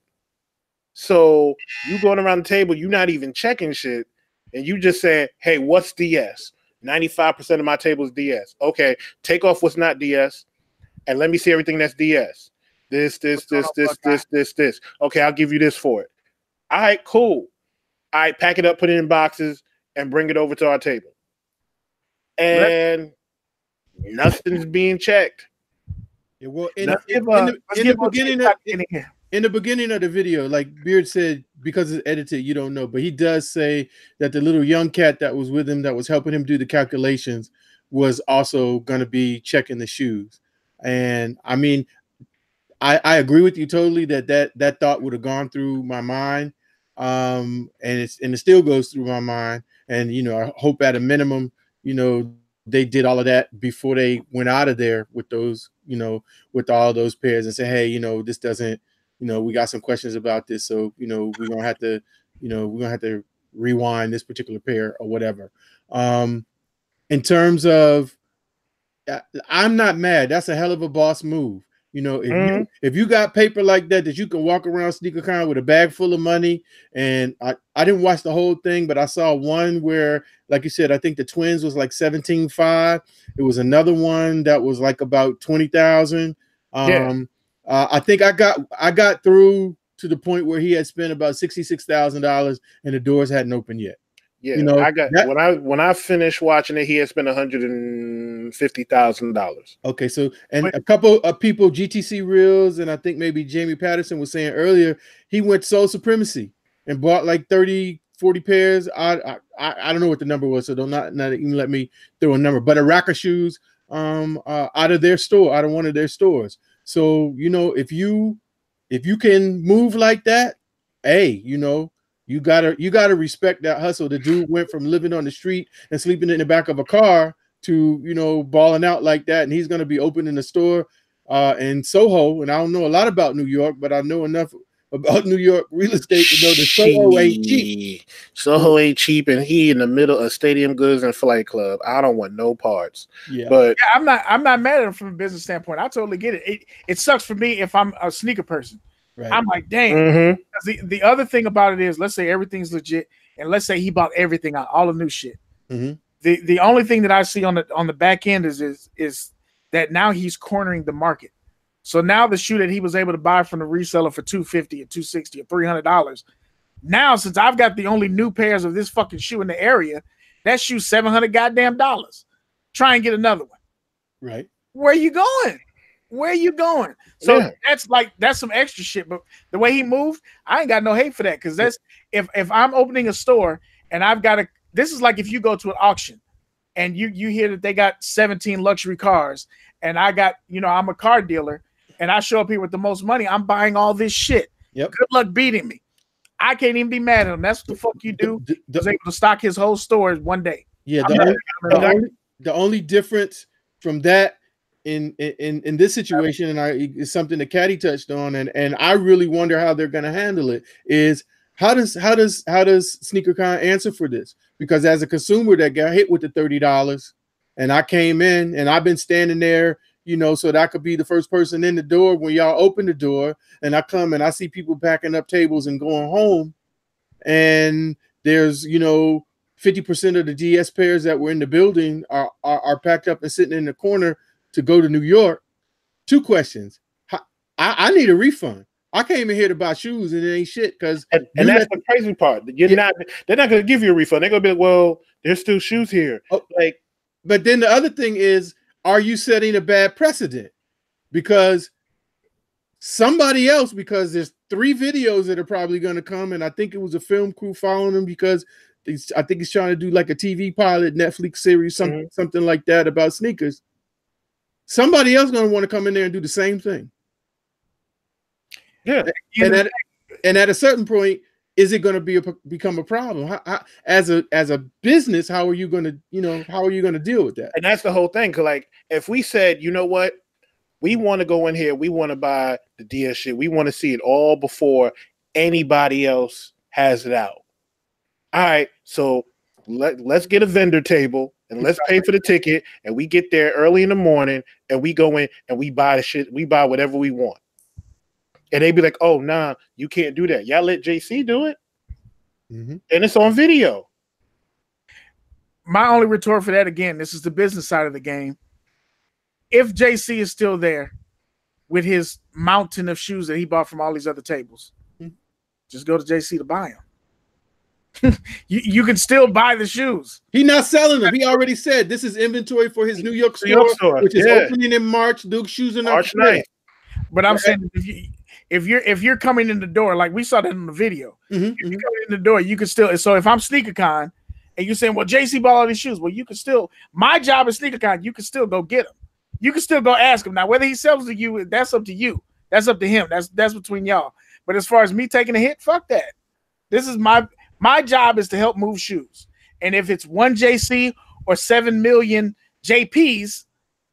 So you going around the table, you're not even checking shit, and you just saying, hey, what's DS? 95% of my table is DS. Okay, take off what's not DS, and let me see everything that's DS. This. Okay, I'll give you this for it. All right, cool. All right, pack it up, put it in boxes, and bring it over to our table. And nothing's being checked. Yeah, well, in the beginning of the video, like Beard said, because it's edited, you don't know, but he does say that the little young cat that was with him, that was helping him do the calculations, was also going to be checking the shoes. And I mean, I agree with you totally that thought would have gone through my mind. And it still goes through my mind. And, you know, I hope at a minimum, you know, they did all of that before they went out of there with those, you know, with all those pairs and say, hey, you know, this doesn't, you know, we got some questions about this. So, you know, we're going to have to rewind this particular pair or whatever. In terms of, I'm not mad. That's a hell of a boss move. You know, if you got paper like that you can walk around SneakerCon with a bag full of money, and I didn't watch the whole thing, but I saw one where, like you said, I think the twins was like 17.5. It was another one that was like about 20,000. I think I got through to the point where he had spent about $66,000 and the doors hadn't opened yet. Yeah, you know, I got that, when I finished watching it, he had spent $150,000. Okay, so and a couple of people, GTC Reels, and I think maybe Jamie Patterson was saying earlier, he went Soul Supremacy and bought like 30, 40 pairs. I don't know what the number was, so don't not even let me throw a number, but a rack of shoes out of their store, out of one of their stores. So, you know, if you can move like that, hey, you know, you gotta respect that hustle. The dude went from living on the street and sleeping in the back of a car to, you know, balling out like that, and he's gonna be opening a store in Soho. And I don't know a lot about New York, but I know enough about New York real estate to know that Soho ain't cheap. Soho ain't cheap, and he in the middle of Stadium Goods and Flight Club. I don't want no parts. Yeah, but yeah, I'm not mad at him from a business standpoint. I totally get it. It sucks for me if I'm a sneaker person. right. I'm like, dang. mm-hmm. The other thing about it is, let's say everything's legit, and let's say he bought everything out, all the new shit. Mm-hmm. The only thing that I see on the back end is that now he's cornering the market. So now the shoe that he was able to buy from the reseller for $250 or $260 or $300, now since I've got the only new pairs of this fucking shoe in the area, that shoe's $700 goddamn dollars. Try and get another one. Right. Where are you going? Where are you going? So that's some extra shit. But the way he moved, I ain't got no hate for that, because that's if I'm opening a store and I've got a. This is like if you go to an auction and you hear that they got 17 luxury cars, and I got, I'm a car dealer, and I show up here with the most money, I'm buying all this shit. Yep. Good luck beating me. I can't even be mad at him. That's what the fuck you do. He was able to stock his whole store one day. Yeah. The only difference from that in this situation, and is something that Kaddi touched on, and I really wonder how they're going to handle it, is how does SneakerCon answer for this? Because as a consumer that got hit with the $30, and I came in and I've been standing there, so that I could be the first person in the door when y'all open the door, and I come and I see people packing up tables and going home, and there's 50% of the DS pairs that were in the building are packed up and sitting in the corner to go to New York. Two questions. I need a refund. I came in here to buy shoes and it ain't shit, because and that's the crazy part. They're not going to give you a refund. They're going to be like, well, there's still shoes here. But then the other thing is, are you setting a bad precedent? Because somebody else, because there's 3 videos that are probably going to come, and I think it was a film crew following him, because I think he's trying to do like a TV pilot, Netflix series, something like that about sneakers. Somebody else going to want to come in there and do the same thing. Yeah, and at a certain point, is it going to become a problem? How, as a business, how are you going to deal with that? And that's the whole thing. 'Cause like, if we said, you know what, we want to go in here, we want to buy the DS shit, we want to see it all before anybody else has it out. All right, so let's get a vendor table and let's pay for the ticket, and we get there early in the morning and we go in and we buy the shit, we buy whatever we want. And they'd be like, oh, nah, you can't do that. Y'all let JC do it. And it's on video. My only retort for that, again, this is the business side of the game. If JC is still there with his mountain of shoes that he bought from all these other tables, just go to JC to buy them. you can still buy the shoes. He's not selling them. He already said this is inventory for his New York store, which is opening in March. Duke shoes in March 9th. But I'm saying, if you're coming in the door, like we saw that in the video, if you're coming in the door, you can still. So if I'm SneakerCon and you're saying, well, JC bought all these shoes, well, you can still. My job is SneakerCon. You can still go get them. You can still go ask him. Now, whether he sells to you, that's up to you. That's up to him. That's between y'all. But as far as me taking a hit, fuck that. This is my job is to help move shoes. And if it's one JC or 7 million JPs,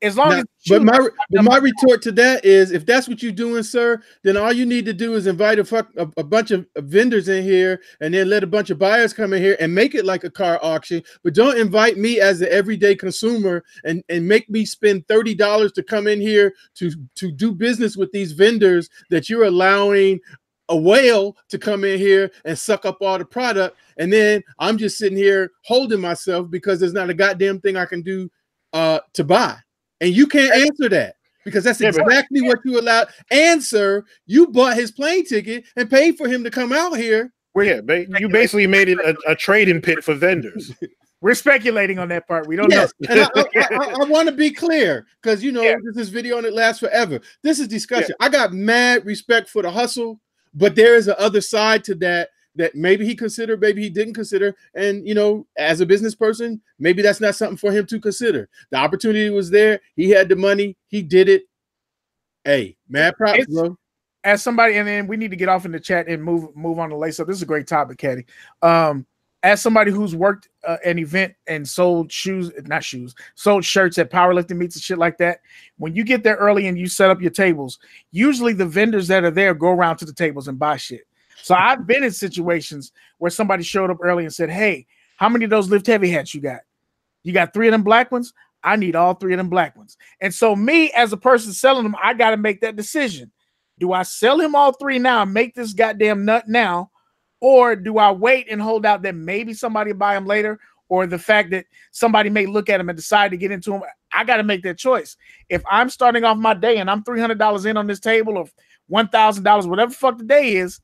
as long as. But my retort to that is, if that's what you're doing, sir, then all you need to do is invite a bunch of vendors in here, and then let a bunch of buyers come in here and make it like a car auction. But don't invite me as the everyday consumer and make me spend $30 to come in here to do business with these vendors that you're allowing a whale to come in here and suck up all the product. And then I'm just sitting here holding myself because there's not a goddamn thing I can do to buy. And you can't answer that, because that's exactly what you allowed. And, sir, you bought his plane ticket and paid for him to come out here. Well, yeah, you basically made it a trading pit for vendors. We're speculating on that part. We don't know. And I want to be clear, because, this is video and it lasts forever. This is discussion. I got mad respect for the hustle, but there is a other side to that maybe he considered, maybe he didn't consider. And, as a business person, maybe that's not something for him to consider. The opportunity was there. He had the money. He did it. Hey, mad props, bro. As somebody, and then we need to get off in the chat and move on to lace up. This is a great topic, Kaddi. as somebody who's worked an event and sold sold shirts at powerlifting meets and shit like that, when you get there early and you set up your tables, usually the vendors that are there go around to the tables and buy shit. So I've been in situations where somebody showed up early and said, hey, how many of those lift heavy hats you got? You got 3 of them black ones? I need all 3 of them black ones. And so me as a person selling them, I got to make that decision. Do I sell him all 3 now and make this goddamn nut now? Or do I wait and hold out that maybe somebody will buy them later? Or the fact that somebody may look at them and decide to get into them? I got to make that choice. If I'm starting off my day and I'm $300 in on this table or $1,000, whatever the fuck the day is,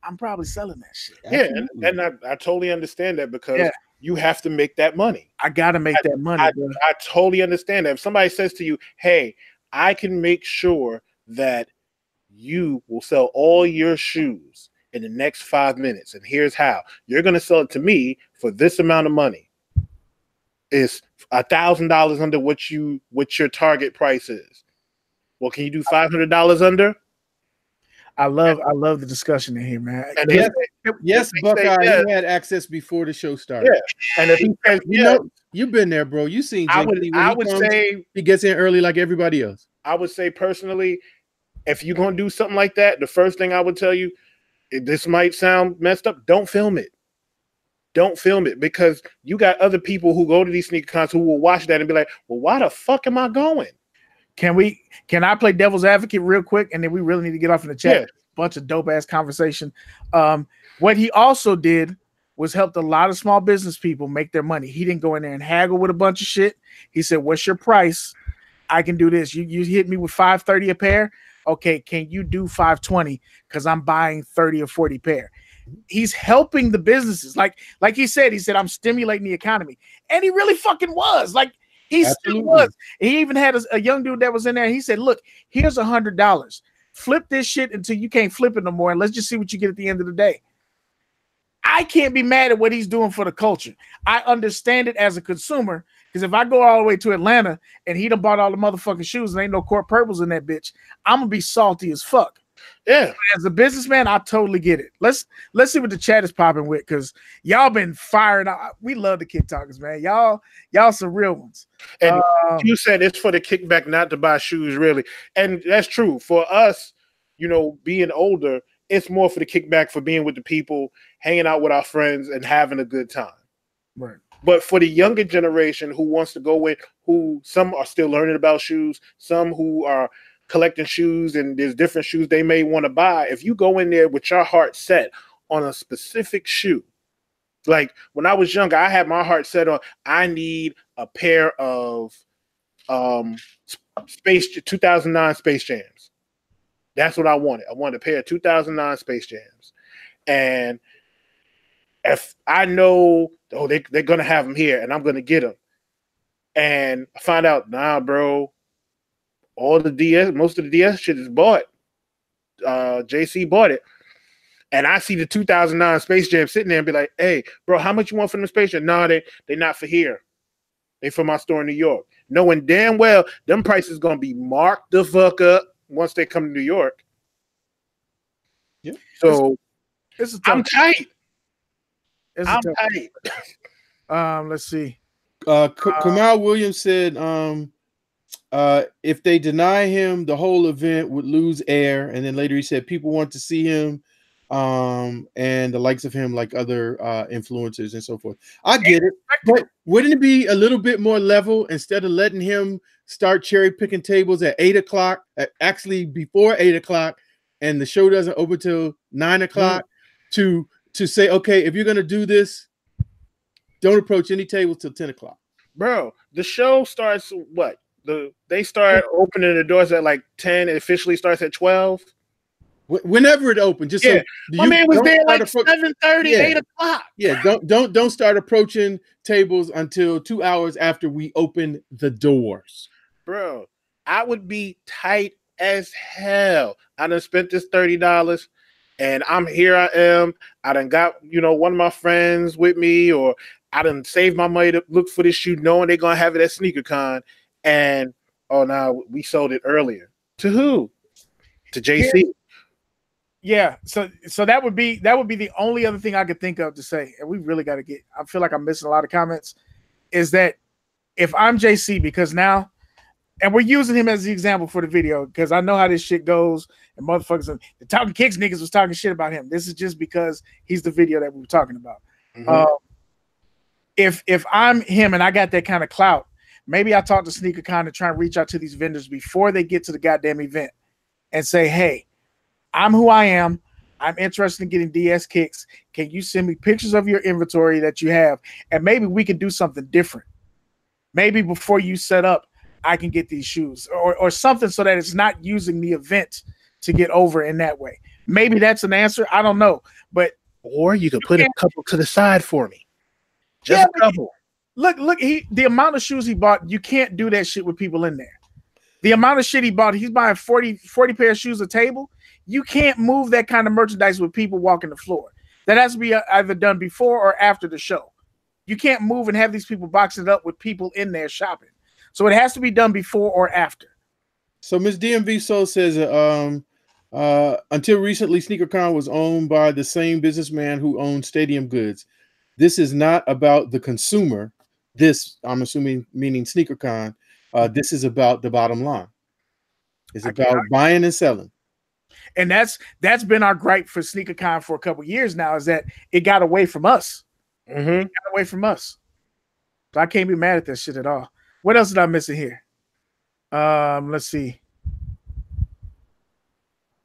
I'm probably selling that shit. Yeah, and I totally understand that because you have to make that money. I got to make that money. I totally understand that. If somebody says to you, hey, I can make sure that you will sell all your shoes in the next 5 minutes, and here's how. You're going to sell it to me for this amount of money. It's $1,000 under what your target price is. Well, can you do $500 under? I love the discussion in here, man. And yes, Buckeye, you had access before the show started. Yeah, and if he says, know, you've been there, bro. You seen. I would say he gets in early like everybody else. I would say personally, if you're gonna do something like that, the first thing I would tell you, this might sound messed up. Don't film it. Don't film it because you got other people who go to these sneaker cons who will watch that and be like, "Well, why the fuck am I going?" Can I play devil's advocate real quick, and then we really need to get off in the chat. Yeah. Bunch of dope ass conversation. What he also did was helped a lot of small business people make their money. He didn't go in there and haggle with a bunch of shit. He said, "What's your price? I can do this. You hit me with $530 a pair. Okay, can you do $520? Because I'm buying 30 or 40 pair." He's helping the businesses. Like he said, I'm stimulating the economy, and he really fucking was. Like. He still was. He even had a young dude that was in there. He said, look, here's $100. Flip this shit until you can't flip it no more. And let's just see what you get at the end of the day. I can't be mad at what he's doing for the culture. I understand it as a consumer. Because if I go all the way to Atlanta and he done bought all the motherfucking shoes and ain't no court purples in that bitch, I'm going to be salty as fuck. Yeah. But as a businessman, I totally get it. Let's see what the chat is popping with, because y'all been firing out. We love the Kick Talkers, man. Y'all some real ones. And you said it's for the kickback, not to buy shoes, really. And that's true. For us, being older, it's more for the kickback, for being with the people, hanging out with our friends, and having a good time. Right. But for the younger generation who wants to go in, who some are still learning about shoes, some who are collecting shoes, and there's different shoes they may want to buy. If you go in there with your heart set on a specific shoe, like when I was younger, I had my heart set on, I need a pair of 2009 Space Jams. That's what I wanted. I wanted a pair of 2009 Space Jams. And if I know, they're going to have them here and I'm going to get them, and I find out, nah, bro, most of the DS shit is bought. JC bought it. And I see the 2009 Space Jam sitting there and be like, hey, bro, how much you want from the Space Jam? No, they're not for here. They for my store in New York. Knowing damn well them prices going to be marked the fuck up once they come to New York. Yeah. So I'm tight. I'm tight. Let's see. Kamal Williams said, if they deny him, the whole event would lose air. And then later he said people want to see him and the likes of him, like other influencers and so forth. I get it. But wouldn't it be a little bit more level instead of letting him start cherry picking tables at 8 o'clock, actually before 8 o'clock, and the show doesn't open till 9 o'clock, to say, okay, if you're going to do this, don't approach any tables till 10 o'clock. Bro, the show starts what? They start opening the doors at like 10. It officially starts at 12. Whenever it opened, just yeah. So my man was there like 7:30, 8 o'clock. Yeah, don't start approaching tables until 2 hours after we open the doors. Bro, I would be tight as hell. I done spent this $30 and I am. I done got, one of my friends with me, or I done saved my money to look for this shoe knowing they're gonna have it at SneakerCon. And now we sold it earlier. To who? To JC. Yeah, so that would be the only other thing I could think of to say, and we really got to get. I feel like I'm missing a lot of comments. Is that if I'm JC, because now, and we're using him as the example for the video because I know how this shit goes, and motherfuckers, the Talkin Kicks niggas was talking shit about him. This is just because he's the video that we were talking about. If I'm him and I got that kind of clout, maybe I talk to SneakerCon to try and reach out to these vendors before they get to the goddamn event and say, hey, I'm who I am. I'm interested in getting DS kicks. Can you send me pictures of your inventory that you have? And maybe we can do something different. Maybe before you set up, I can get these shoes or something so that it's not using the event to get over in that way. Maybe that's an answer. I don't know. But or you could put a couple to the side for me. Just a couple. Look, the amount of shoes he bought, you can't do that shit with people in there. The amount of shit he bought, he's buying 40 pair of shoes a table. You can't move that kind of merchandise with people walking the floor. That has to be either done before or after the show. You can't move and have these people boxing it up with people in there shopping. So it has to be done before or after. So Miss DMV Soul says, until recently, SneakerCon was owned by the same businessman who owned Stadium Goods. This is not about the consumer. This, I'm assuming, meaning SneakerCon. This is about the bottom line. It's about buying and selling. And that's been our gripe for SneakerCon for a couple of years now, is that it got away from us. It got away from us. So I can't be mad at that shit at all. What else did I miss in here? Let's see.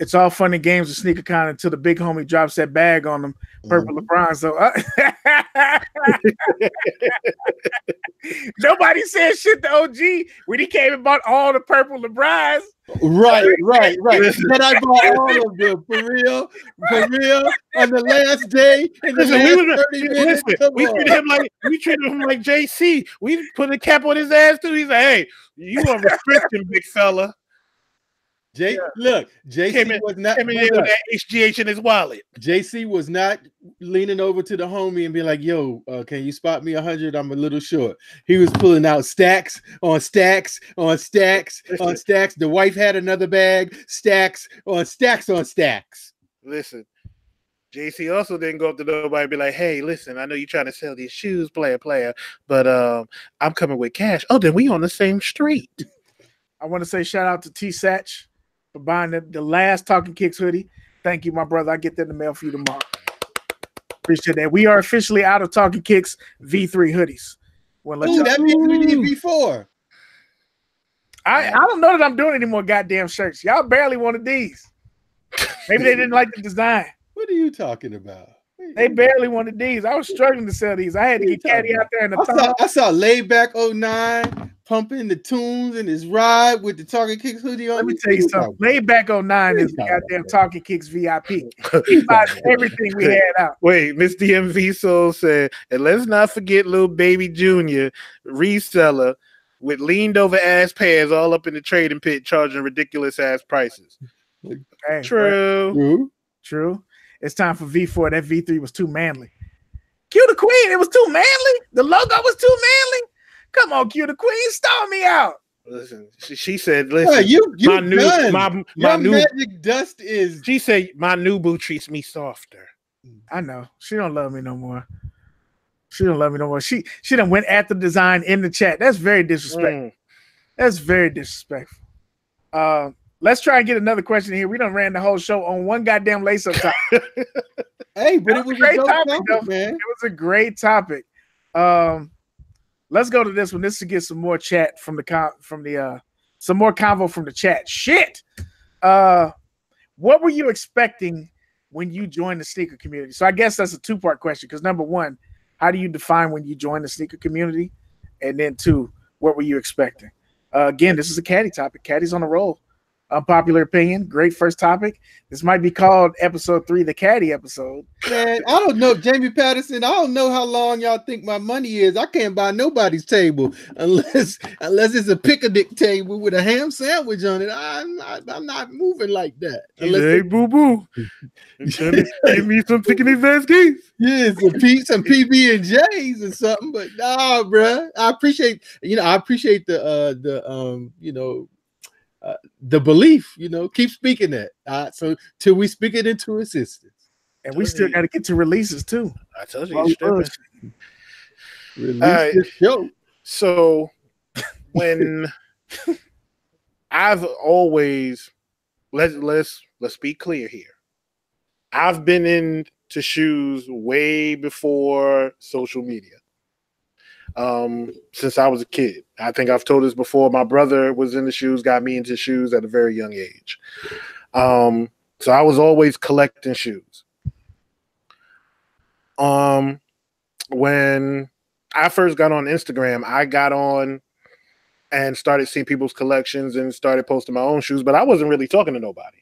It's all fun and games with SneakerCon until the big homie drops that bag on them, purple LeBron. So nobody said shit to OG when he came and bought all the purple LeBrons. Right. Then I bought all of them for real. On the last day, in the last 30 minutes. We treated him like JC. We put a cap on his ass too. He's like, "Hey, you on restriction, big fella." Look, JC was not with that HGH in his wallet. JC was not leaning over to the homie and being like, "Yo, can you spot me 100? I'm a little short." He was pulling out stacks on stacks on stacks on stacks. The wife had another bag, stacks on stacks on stacks. Listen, JC also didn't go up to nobody and be like, "Hey, listen, I know you're trying to sell these shoes, player, but I'm coming with cash." Oh, then we on the same street. I want to say shout out to T Satch for buying the last Talkin Kicks hoodie. Thank you, my brother. I get that in the mail for you tomorrow. Appreciate that. We are officially out of Talkin Kicks V3 hoodies. That means we need V4. I don't know that I'm doing any more goddamn shirts. Y'all barely wanted these. Maybe they didn't like the design. What are you talking about? They barely wanted these. I was struggling to sell these. I had to get Kaddi out there in the top. I saw Laidback 09 pumping the tunes in his ride with the Talkin Kicks hoodie on. Let me tell you something. Laidback 09 is the goddamn Talkin Kicks VIP. He buys everything we had out. Wait, Miss DMV Soul said, and let's not forget little baby Junior reseller with leaned over ass pants all up in the trading pit charging ridiculous ass prices. Hey, True. It's time for V4. That V3 was too manly. Q the Queen, it was too manly. The logo was too manly. Come on, Q the Queen, stall me out. Listen, she said, "Listen, my new magic dust is." She said, "My new boo treats me softer." I know she don't love me no more. She done went at the design in the chat. That's very disrespectful. That's very disrespectful. Let's try and get another question here. We done ran the whole show on one goddamn lace-up topic. Hey, but it was a great topic, man. It was a great topic. Let's go to this one. This to get some more chat some more convo from the chat. Shit. What were you expecting when you joined the sneaker community? So I guess that's a two-part question. Because number one, how do you define when you join the sneaker community? And then two, what were you expecting? Again, this is a Kaddi topic. Kaddi's on the roll. Unpopular opinion. Great first topic. This might be called episode 3, the Kaddi episode. Man, I don't know, Jamie Patterson. I don't know how long y'all think my money is. I can't buy nobody's table unless it's a picnic table with a ham sandwich on it. I'm not moving like that. Hey, boo boo. Give me some picnic baskets. Yeah, some PB and J's or something. But nah, bruh. I appreciate the the belief, keep speaking that. So till we speak it into existence. And we still got to get to releases too. I told you, Release right. this show. So when I've always let's be clear here. I've been into shoes way before social media. Since I was a kid. I think I've told this before. My brother was into shoes, got me into shoes at a very young age. So I was always collecting shoes. When I first got on Instagram, I got on and started seeing people's collections and started posting my own shoes, but I wasn't really talking to nobody.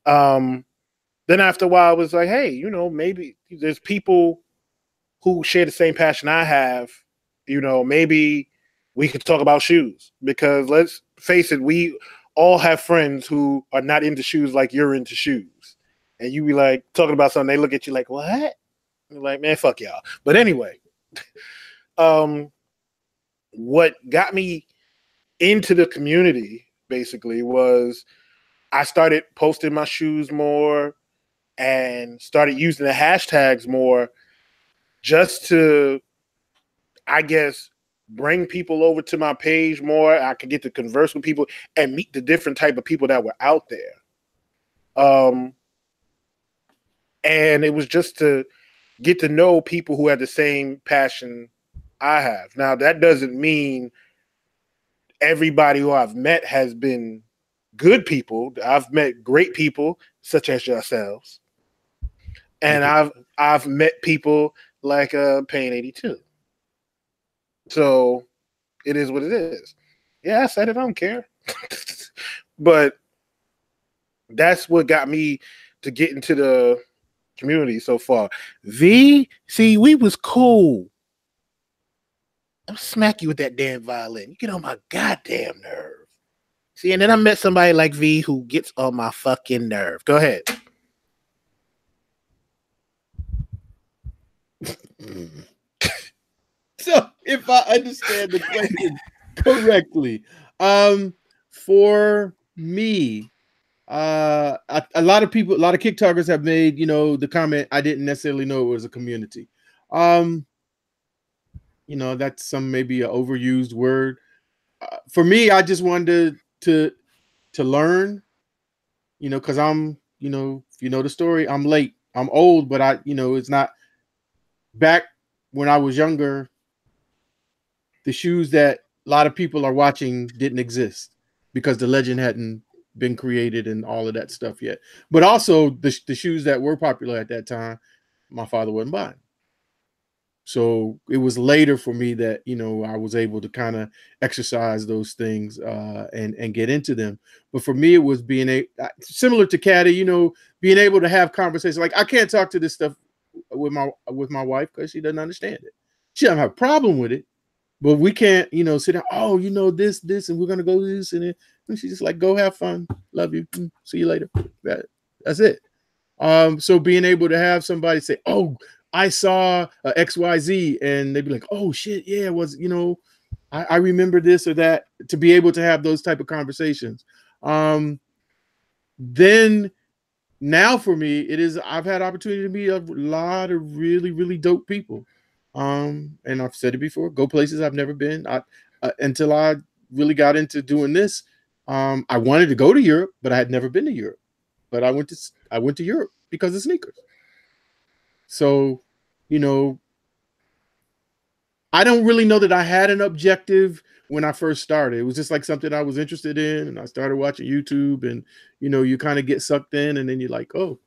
Then after a while, I was like, hey, maybe there's people who share the same passion I have. Maybe we could talk about shoes, because let's face it, we all have friends who are not into shoes like you're into shoes. And you be like talking about something, they look at you like, what? You're like, man, fuck y'all. But anyway, what got me into the community basically was I started posting my shoes more and started using the hashtags more, just to, I guess, bring people over to my page more. I could get to converse with people and meet the different type of people that were out there. And it was just to get to know people who had the same passion I have. Now, that doesn't mean everybody who I've met has been good people. I've met great people, such as yourselves. And I've met people like Pain 82. So it is what it is. Yeah, I said it, I don't care. But that's what got me to get into the community so far. See, we was cool. I'll smack you with that damn violin. You get on my goddamn nerve. See, and then I met somebody like V who gets on my fucking nerve. Go ahead. So if I understand the question correctly, for me, a lot of people, a lot of kick talkers have made, the comment, I didn't necessarily know it was a community. That's some maybe an overused word. For me, I just wanted to learn, because I'm, if you know the story, I'm late, I'm old, but it's not back when I was younger. The shoes that a lot of people are watching didn't exist because the legend hadn't been created and all of that stuff yet. But also the shoes that were popular at that time, my father wasn't buying. So it was later for me that, I was able to kind of exercise those things and get into them. But for me, it was being similar to Kaddi, being able to have conversations. Like, I can't talk to this stuff with my wife because she doesn't understand it. She doesn't have a problem with it. But we can't, sit down, this, and we're going to go do this. And she's just like, go have fun. Love you. See you later. That's it. So being able to have somebody say, oh, I saw XYZ, and they'd be like, oh, shit, yeah, it was, I remember this or that, to be able to have those type of conversations. Then now for me, I've had opportunity to meet a lot of really, really dope people. And I've said it before, go places I've never been. Until I really got into doing this, I wanted to go to Europe, but I had never been to Europe. But I went to Europe because of sneakers. So, I don't really know that I had an objective when I first started. It was just like something I was interested in, and I started watching YouTube, and you kind of get sucked in, and then you're like, oh,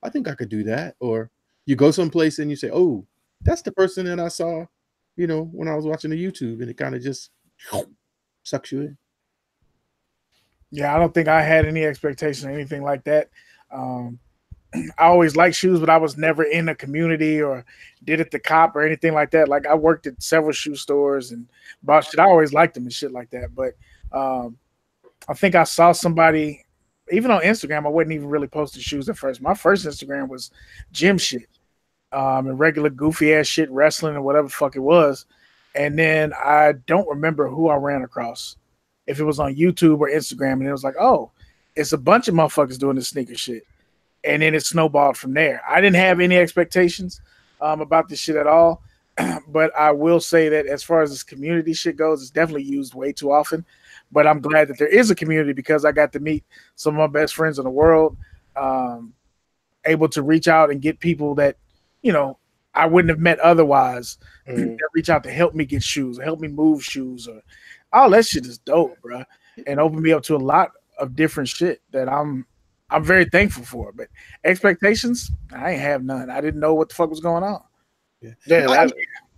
I think I could do that. Or you go someplace and you say, oh, that's the person that I saw, when I was watching the YouTube, and it kind of just sucks you in. Yeah, I don't think I had any expectation or anything like that. I always liked shoes, but I was never in a community or did it the cop or anything like that. Like, I worked at several shoe stores and bought shit. I always liked them and shit like that. But I think I saw somebody, even on Instagram, I wasn't even really posting shoes at first. My first Instagram was gym shit. And regular goofy ass shit, wrestling or whatever the fuck it was. And then I don't remember who I ran across. if it was on YouTube or Instagram, and it was like, oh, it's a bunch of motherfuckers doing this sneaker shit. And then it snowballed from there. I didn't have any expectations about this shit at all. But I will say that as far as this community shit goes, it's definitely used way too often. But I'm glad that there is a community because I got to meet some of my best friends in the world, able to reach out and get people that, you know, I wouldn't have met otherwise that reach out to help me get shoes, or help me move shoes, or all that shit is dope, bro. And opened me up to a lot of different shit that I'm very thankful for. But expectations, I ain't have none. I didn't know what the fuck was going on. Yeah, that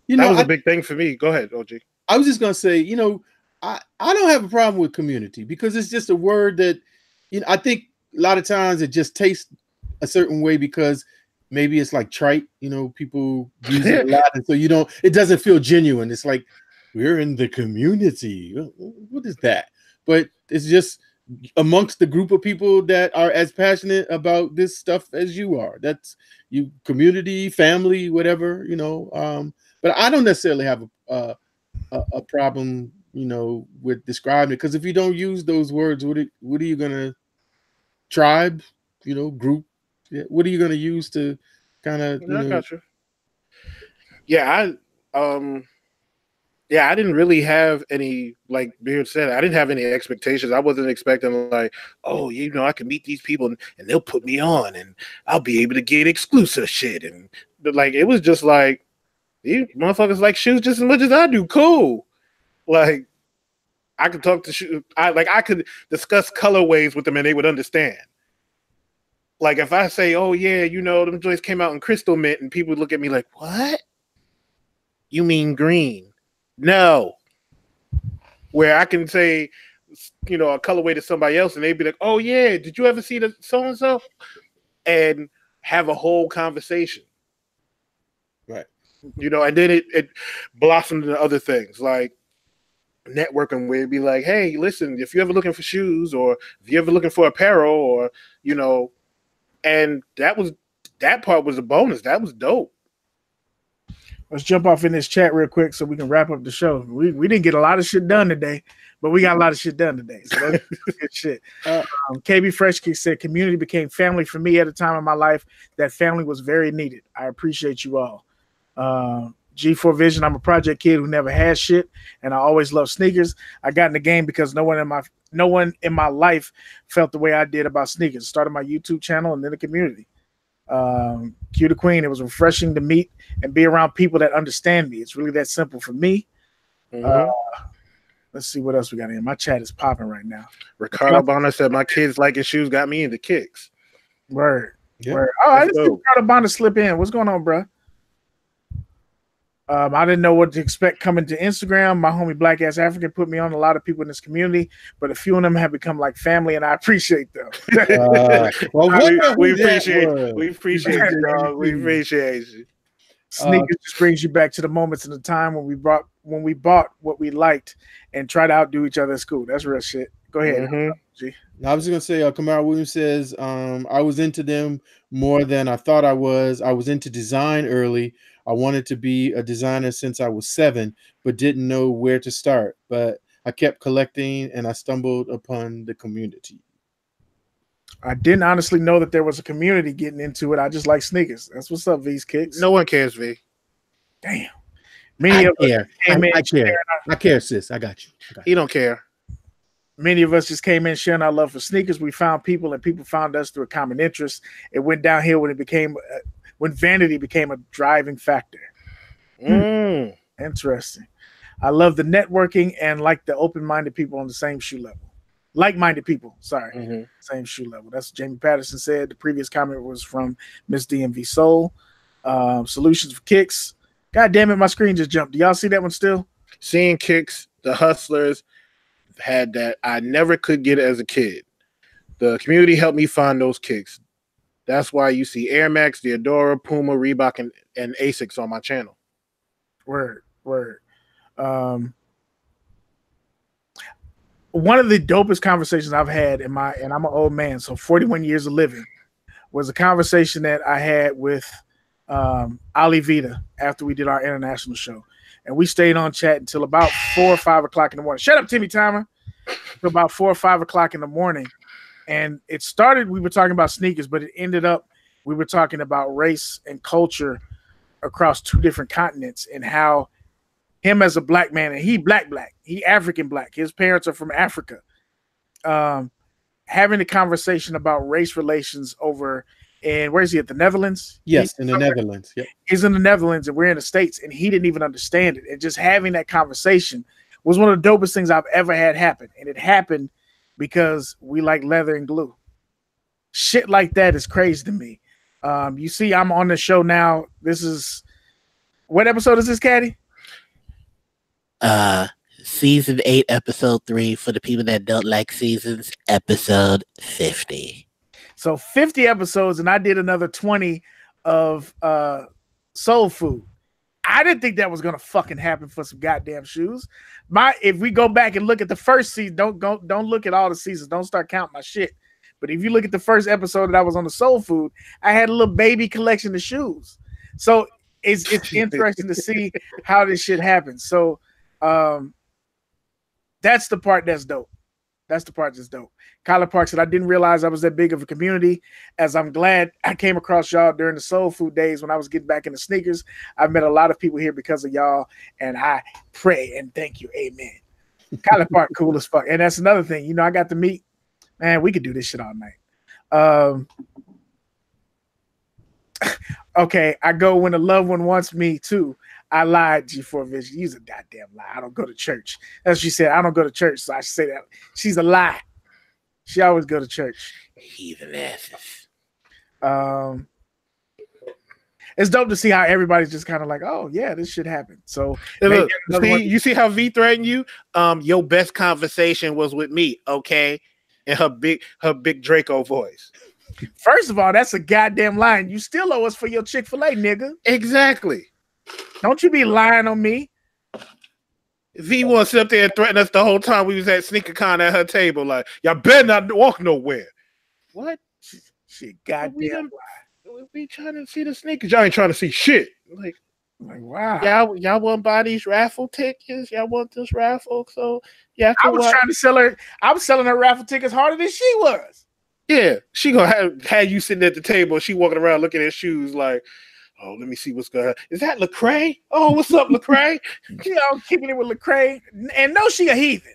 was a big thing for me. Go ahead, OG. I was just gonna say, you know, I don't have a problem with community because it's just a word that, you know, I think a lot of times it just tastes a certain way because maybe it's like trite, you know, people use it a lot, and so it doesn't feel genuine. It's like we're in the community. What is that? But it's just amongst the group of people that are as passionate about this stuff as you are. That's you, community, family, whatever, you know. But I don't necessarily have a problem, you know, with describing it, because if you don't use those words, what are you gonna tribe, you know, group? What are you gonna use to kind of? I got you. Yeah, I didn't really have any, like Beard said, I didn't have any expectations. I wasn't expecting like, oh, you know, I can meet these people and they'll put me on and I'll be able to get exclusive shit. And like, it was just like, these motherfuckers like shoes just as much as I do. Cool. Like, I could talk to shoes. I could discuss colorways with them and they would understand. Like if I say, oh yeah, you know, them joints came out in crystal mint, and people would look at me like, what? You mean green? No. Where I can say, you know, a colorway to somebody else and they'd be like, oh yeah, did you ever see the so-and-so? And have a whole conversation. Right. You know, and then it blossomed into other things like networking, where it'd be like, hey, listen, if you're ever looking for shoes, or if you're ever looking for apparel, or, you know, and that part was a bonus. That was dope. Let's jump off in this chat real quick so we can wrap up the show. We didn't get a lot of shit done today, but we got a lot of shit done today. So that's good shit. KB Freshkey said, community became family for me at a time in my life. That family was very needed. I appreciate you all. G4 Vision, I'm a project kid who never had shit, and I always loved sneakers. I got in the game because no one in my life felt the way I did about sneakers. Started my YouTube channel and then the community. Q the Queen, it was refreshing to meet and be around people that understand me. It's really that simple for me. Let's see what else we got in. My chat is popping right now. Ricardo Bonner said, my kids liking shoes got me into kicks. Word. Yeah. Word. Oh, I just see Ricardo Bonner slip in. What's going on, bro? I didn't know what to expect coming to Instagram. My homie Black Ass African put me on a lot of people in this community, but a few of them have become like family, and I appreciate them. We appreciate it. We appreciate it, dog. We appreciate you. Sneakers just brings you back to the moments in the time when we bought what we liked and try to outdo each other at school. That's real shit. Go ahead. I was just gonna say, Kamara Williams says, I was into them more than I thought I was. I was into design early. I wanted to be a designer since I was 7, but didn't know where to start. But I kept collecting, and I stumbled upon the community. I didn't honestly know that there was a community getting into it. I just like sneakers. That's what's up, V's Kicks. No one cares, V. Damn. I care, sis. I got you. He don't care. Many of us just came in sharing our love for sneakers. We found people, and people found us through a common interest. It went downhill when vanity became a driving factor. Interesting. I love the networking and like the open-minded people on the same shoe level. Like-minded people, sorry. Same shoe level. That's what Jamie Patterson said. The previous comment was from Miss DMV Soul. Solutions for Kicks. God damn it, my screen just jumped. Do y'all see that one still? Seeing Kicks, the Hustlers had that I never could get as a kid. The community helped me find those kicks. That's why you see Air Max, Diadora, Puma, Reebok, and Asics on my channel. Word. One of the dopest conversations I've had and I'm an old man, so 41 years of living, was a conversation that I had with Ali Vita after we did our international show. And we stayed on chat until about 4 or 5 o'clock in the morning. Shut up, Timmy Timer. to about 4 or 5 o'clock in the morning. And it started, we were talking about sneakers, but it ended up, we were talking about race and culture across 2 different continents and how him as a black man, and he black, he African black. His parents are from Africa. Having a conversation about race relations over, and where is he, at the Netherlands? Yes, in the Netherlands. Yep. He's in the Netherlands and we're in the States, and he didn't even understand it. And just having that conversation was one of the dopest things I've ever had happen. And it happened because we like leather and glue. Shit like that is crazy to me. You see, I'm on the show now. This is, what episode is this, Kaddi? Season 8, episode 3. For the people that don't like seasons, episode 50. So 50 episodes, and I did another 20 of soul food. I didn't think that was gonna fucking happen for some goddamn shoes. If we go back and look at the first season, don't look at all the seasons. Don't start counting my shit. But if you look at the first episode that I was on the soul food, I had a little baby collection of shoes. So it's interesting to see how this shit happens. So that's the part that's dope. That's the part that's dope. Kyler Park said, I didn't realize I was that big of a community, as I'm glad I came across y'all during the soul food days when I was getting back into sneakers. I've met a lot of people here because of y'all, and I pray and thank you. Amen. Kyler Park, cool as fuck. And that's another thing. You know, I got to meet, man, we could do this shit all night. Okay, I go when a loved one wants me too. I lied, G4 Vision. You's a goddamn lie. I don't go to church. That's what she said. I don't go to church, so I should say that. She's a lie. She always go to church. Heathen asses. It's dope to see how everybody's just kind of like, oh yeah, this shit happened. So look, you see how V threatened you? Your best conversation was with me, okay? In her big Draco voice. First of all, that's a goddamn line. You still owe us for your Chick-fil-A, nigga. Exactly. Don't you be lying on me. V wants to sit up there and threaten us the whole time we was at SneakerCon at her table. Like, y'all better not walk nowhere. What? Shit, goddamn lie. We trying to see the sneakers. Y'all ain't trying to see shit. Like wow. Y'all want to buy these raffle tickets? Y'all want this raffle? So yeah, I was trying to sell her. I was selling her raffle tickets harder than she was. Yeah, she gonna have you sitting at the table. She walking around looking at shoes like, oh, let me see what's going on. Is that Lecrae? Oh, what's up, Lecrae? You know, keeping it with Lecrae, and no, she a heathen.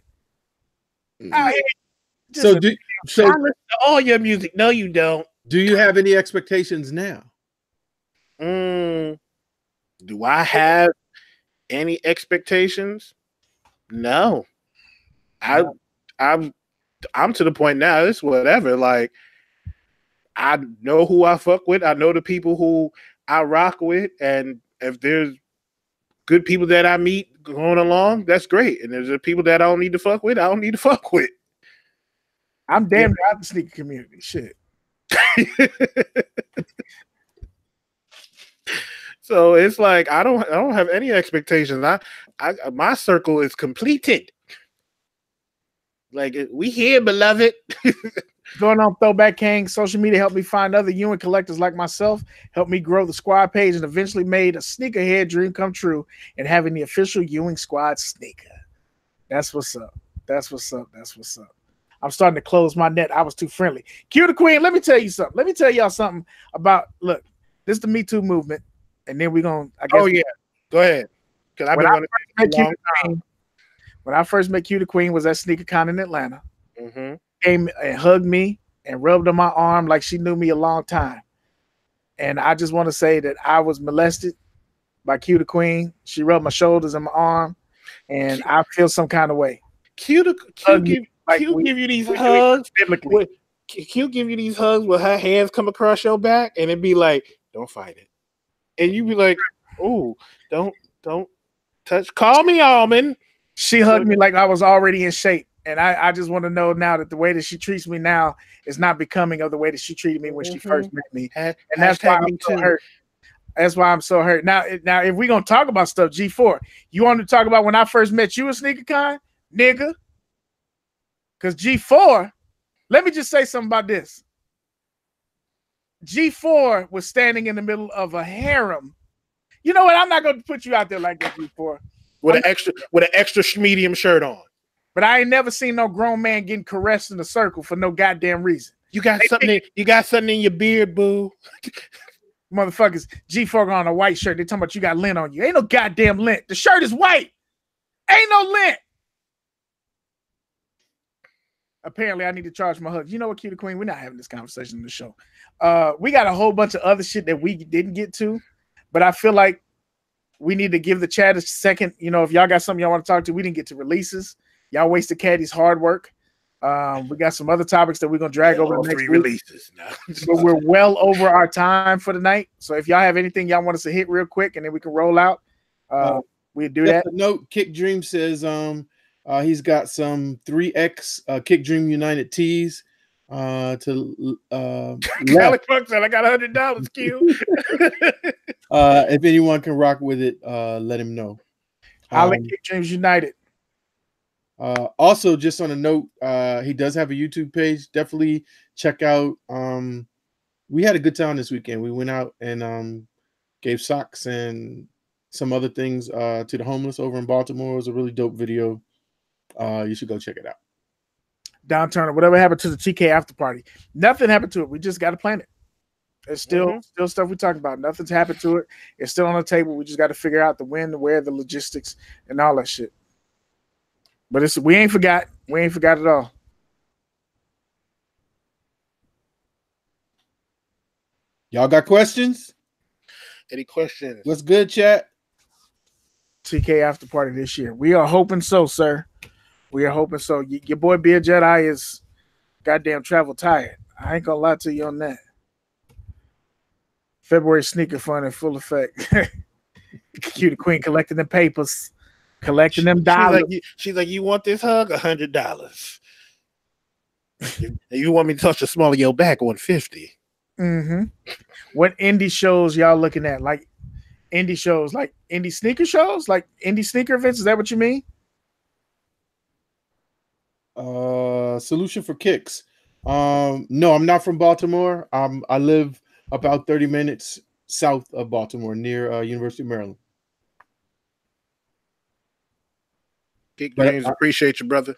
So I listen to all your music. No, you don't. Do you have any expectations now? Do I have any expectations? No. I'm to the point now. It's whatever. Like, I know who I fuck with. I know the people who I rock with, and if there's good people that I meet going along, that's great. And there's people that I don't need to fuck with, I don't need to fuck with. I'm damn near out the sneaker community. Shit. So it's like I don't have any expectations. I my circle is completed. Like, we here, beloved. Going on Throwback King, social media helped me find other Ewing collectors like myself, helped me grow the squad page, and eventually made a sneakerhead dream come true and having the official Ewing squad sneaker. That's what's up. That's what's up. That's what's up. I'm starting to close my net. I was too friendly. Q the Queen, let me tell you something. Let me tell y'all something about, look, this is the Me Too movement, and then we're going to, I guess. Oh, yeah. Go ahead. Because I've been running a long time. When I first met Q the Queen was at SneakerCon in Atlanta. Mm-hmm. Came and hugged me and rubbed on my arm like she knew me a long time. And I just want to say that I was molested by Q the Queen. She rubbed my shoulders and my arm, and I feel some kind of way. Q give you these hugs. Q give you these hugs with her hands come across your back, and it'd be like, don't fight it. And you be like, oh, don't touch. Call me Almond. She hugged me like I was already in shape. And I just want to know now that the way that she treats me now is not becoming of the way that she treated me when she first met me. And that's why I'm so hurt. That's why I'm so hurt. Now, if we're going to talk about stuff, G4, you want to talk about when I first met you at SneakerCon? Nigga. Because G4, let me just say something about this. G4 was standing in the middle of a harem. You know what? I'm not going to put you out there like that, G4. With an extra medium shirt on. But I ain't never seen no grown man getting caressed in a circle for no goddamn reason. You got something. You got something in your beard, boo. Motherfuckers, G4 on a white shirt. They talking about you got lint on you. Ain't no goddamn lint. The shirt is white. Ain't no lint. Apparently, I need to charge my hug. You know what, Cutie Queen? We're not having this conversation in the show. We got a whole bunch of other shit that we didn't get to, but I feel like we need to give the chat a second. You know, if y'all got something y'all want to talk to, we didn't get to releases. Y'all wasted Kaddi's hard work. We got some other topics that we're gonna drag over the next 3 week. releases now. But we're well over our time for the night. So if y'all have anything y'all want us to hit real quick and then we can roll out, we'll do that. Note, Kick Dream says he's got some 3X Kick Dream United tees to Alex Funk said I got $100, Q. if anyone can rock with it, let him know. I'll let Kick Dreams United. Also, just on a note, he does have a YouTube page. Definitely check out. We had a good time this weekend. We went out and gave socks and some other things to the homeless over in Baltimore. It was a really dope video. You should go check it out. Don Turner, whatever happened to the TK after party? Nothing happened to it. We just got to plan it. It's still stuff we talking about. Nothing's happened to it. It's still on the table. We just got to figure out the when, the where, the logistics, and all that shit. But we ain't forgot. We ain't forgot at all. Y'all got questions? Any questions? What's good, chat? TK after party this year. We are hoping so, sir. We are hoping so. Your boy Beard Jedi is goddamn travel tired. I ain't gonna lie to you on that. February sneaker fun in full effect. Cutie Queen collecting the papers. Collecting them dollars. She's like, you want this hug? $100. You want me to touch the small of your back? $150. What indie shows y'all looking at? Like indie shows, like indie sneaker shows, like indie sneaker events. Is that what you mean? Solution for Kicks. No, I'm not from Baltimore. I live about 30 minutes south of Baltimore, near University of Maryland. Kick Dreams, appreciate you, brother.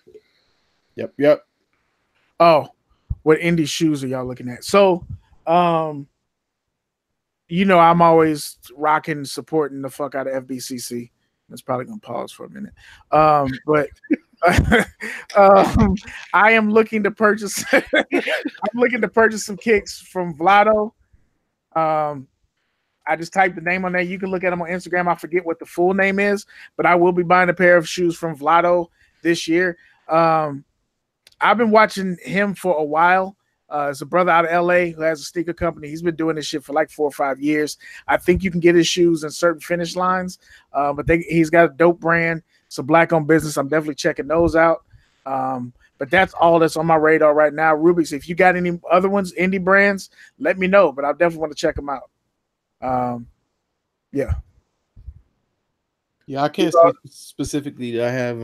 Yep. Oh, what indie shoes are y'all looking at? So, you know, I'm always rocking, supporting the fuck out of FBCC. That's probably gonna pause for a minute. But I am looking to purchase. I'm looking to purchase some kicks from Vlado. I just typed the name on there. You can look at him on Instagram. I forget what the full name is, but I will be buying a pair of shoes from Vlado this year. I've been watching him for a while. It's a brother out of LA who has a sneaker company. He's been doing this shit for like 4 or 5 years. I think you can get his shoes in certain finish lines, but he's got a dope brand. It's a black-owned business. I'm definitely checking those out. But that's all that's on my radar right now. Rubik's, if you got any other ones, indie brands, let me know. But I definitely want to check them out. Yeah, I can't say specifically that I have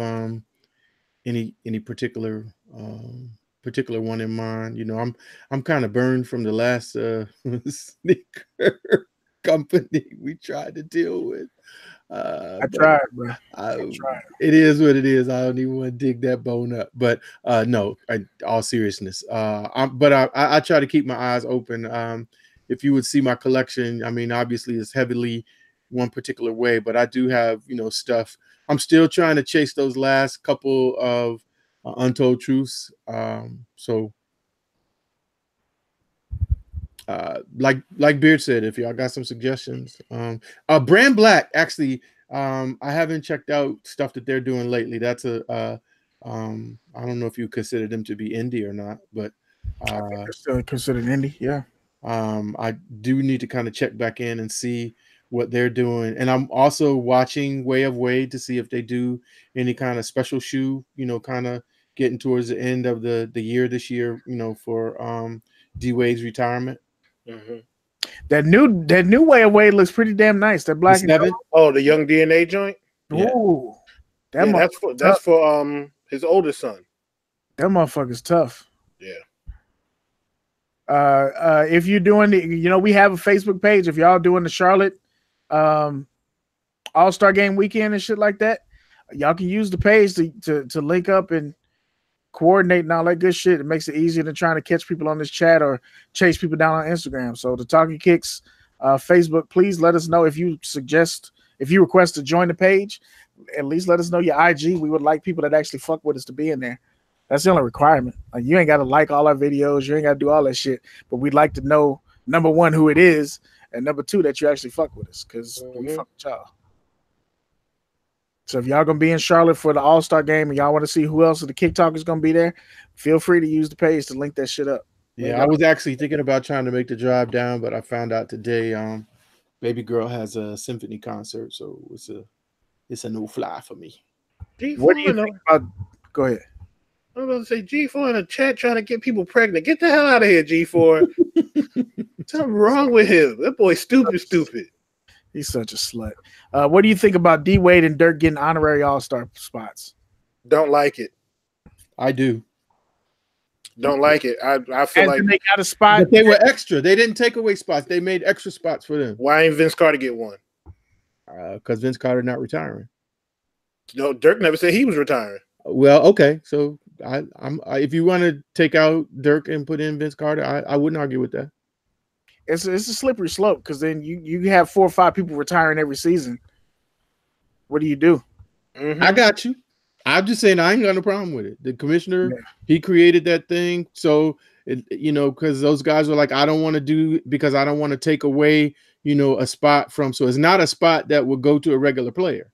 any particular one in mind. You know, I'm kind of burned from the last sneaker company we tried to deal with. I tried, bro. I tried. It is what it is. I don't even want to dig that bone up. But no, all seriousness. I try to keep my eyes open. If you would see my collection, I mean, obviously it's heavily one particular way, but I do have, you know, stuff. I'm still trying to chase those last couple of untold truths. Like Beard said, if y'all got some suggestions, Brand Black, actually, I haven't checked out stuff that they're doing lately. That's I don't know if you consider them to be indie or not, but I think they're still considered indie. Yeah. I do need to kind of check back in and see what they're doing. And I'm also watching Way of Wade to see if they do any kind of special shoe, you know, kind of getting towards the end of the year this year, you know, for D Wade's retirement. That new Way of Wade looks pretty damn nice. That black and gold. Oh, the Young DNA joint. Yeah. Ooh, that's for his oldest son. That motherfucker's tough. Yeah. If you're doing you know, we have a Facebook page. If y'all doing the Charlotte All-Star Game weekend and shit like that, y'all can use the page to link up and coordinate and all that good shit. It makes it easier than trying to catch people on this chat or chase people down on Instagram. So the Talkin Kicks Facebook, please let us know if you request to join the page. At least let us know your IG. We would like people that actually fuck with us to be in there. That's the only requirement. Like, you ain't got to like all our videos. You ain't got to do all that shit. But we'd like to know, number one, who it is, and number two, that you actually fuck with us, because we fuck with y'all. So if y'all going to be in Charlotte for the All-Star game and y'all want to see who else of the Kick Talk is going to be there, feel free to use the page to link that shit up. Yeah, I was actually thinking about trying to make the drive down, but I found out today baby girl has a symphony concert, so it's a no fly for me. What do you think about? Go ahead. I was going to say G4 in the chat trying to get people pregnant. Get the hell out of here, G4. Something wrong with him. That boy's stupid. He's such a slut. What do you think about D Wade and Dirk getting honorary All-Star spots? Don't like it. I do. Don't like it. I feel like they got a spot. But they were extra. They didn't take away spots. They made extra spots for them. Why ain't Vince Carter get one? Because Vince Carter not retiring. No, Dirk never said he was retiring. Well, okay. So if you want to take out Dirk and put in Vince Carter, I wouldn't argue with that. It's a slippery slope, because then you have 4 or 5 people retiring every season. What do you do? Mm-hmm. I got you. I'm just saying I ain't got no problem with it. The commissioner, he created that thing. So, because those guys were like, I don't want to do, because I don't want to take away, a spot from. So it's not a spot that would go to a regular player.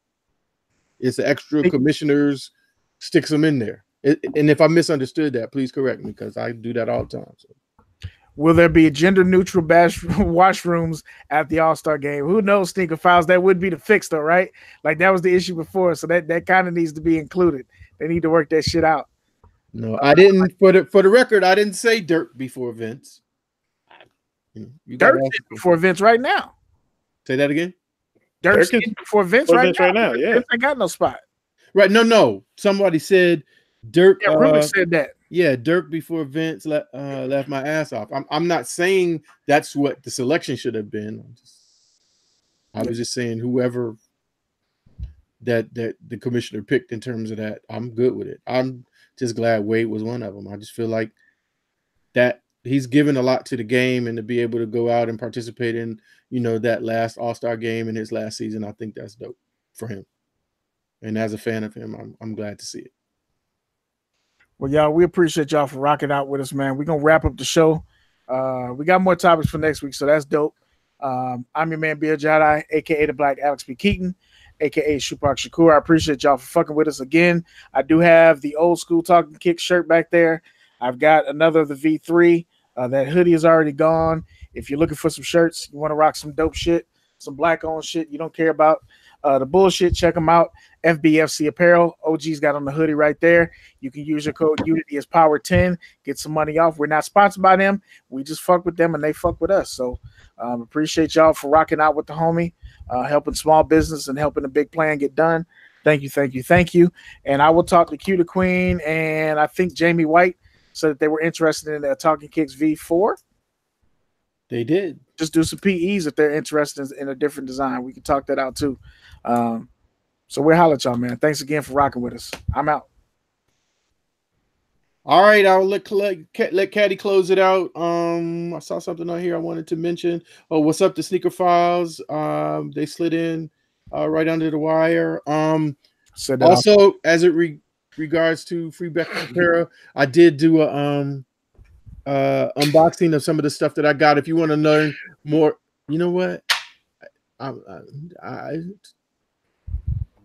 It's the extra commissioners sticks them in there. And if I misunderstood that, please correct me, because I do that all the time. So. Will there be gender-neutral washrooms at the All-Star game? Who knows, Sneaker Files? That would be the fix, though, right? Like, that was the issue before, so that kind of needs to be included. They need to work that shit out. No, I didn't. For the record, I didn't say Dirk before Vince. Dirk before Vince right now. Say that again. Dirk before Vince right now. Yeah, Vince ain't got no spot. Right? No. Somebody said Dirk. Yeah, Ruben said that. Yeah, Dirk before Vince left my ass off. I'm not saying that's what the selection should have been. I was just saying whoever that the commissioner picked in terms of that, I'm good with it. I'm just glad Wade was one of them. I just feel like that he's given a lot to the game, and to be able to go out and participate in, that last All-Star game in his last season, I think that's dope for him. And as a fan of him, I'm glad to see it. Well, y'all, we appreciate y'all for rocking out with us, man. We're going to wrap up the show. We got more topics for next week, so that's dope. I'm your man, Beard Jedi, a.k.a. the Black Alex B. Keaton, a.k.a. Shupak Shakur. I appreciate y'all for fucking with us again. I do have the old school Talkin Kicks shirt back there. I've got another of the V3. That hoodie is already gone. If you're looking for some shirts, you want to rock some dope shit, some black-owned shit, you don't care about the bullshit, check them out. FBFC Apparel. OG's got on the hoodie right there. You can use your code Unity as Power 10, get some money off. We're not sponsored by them. We just fuck with them and they fuck with us. So appreciate y'all for rocking out with the homie, helping small business and helping the big plan get done. Thank you. And I will talk to Q the Queen, and I think Jamie White said that they were interested in the Talkin Kicks V4. They did. Just do some PEs if they're interested in a different design. We can talk that out too. So we'll holler at y'all, man. Thanks again for rocking with us. I'm out. All right, I'll let Kaddi close it out. I saw something on here I wanted to mention. Oh, what's up to Sneaker Files? They slid in right under the wire. Also, as it regards to Free Beckham Apparel, I did do a unboxing of some of the stuff that I got. If you want to learn more, you know what?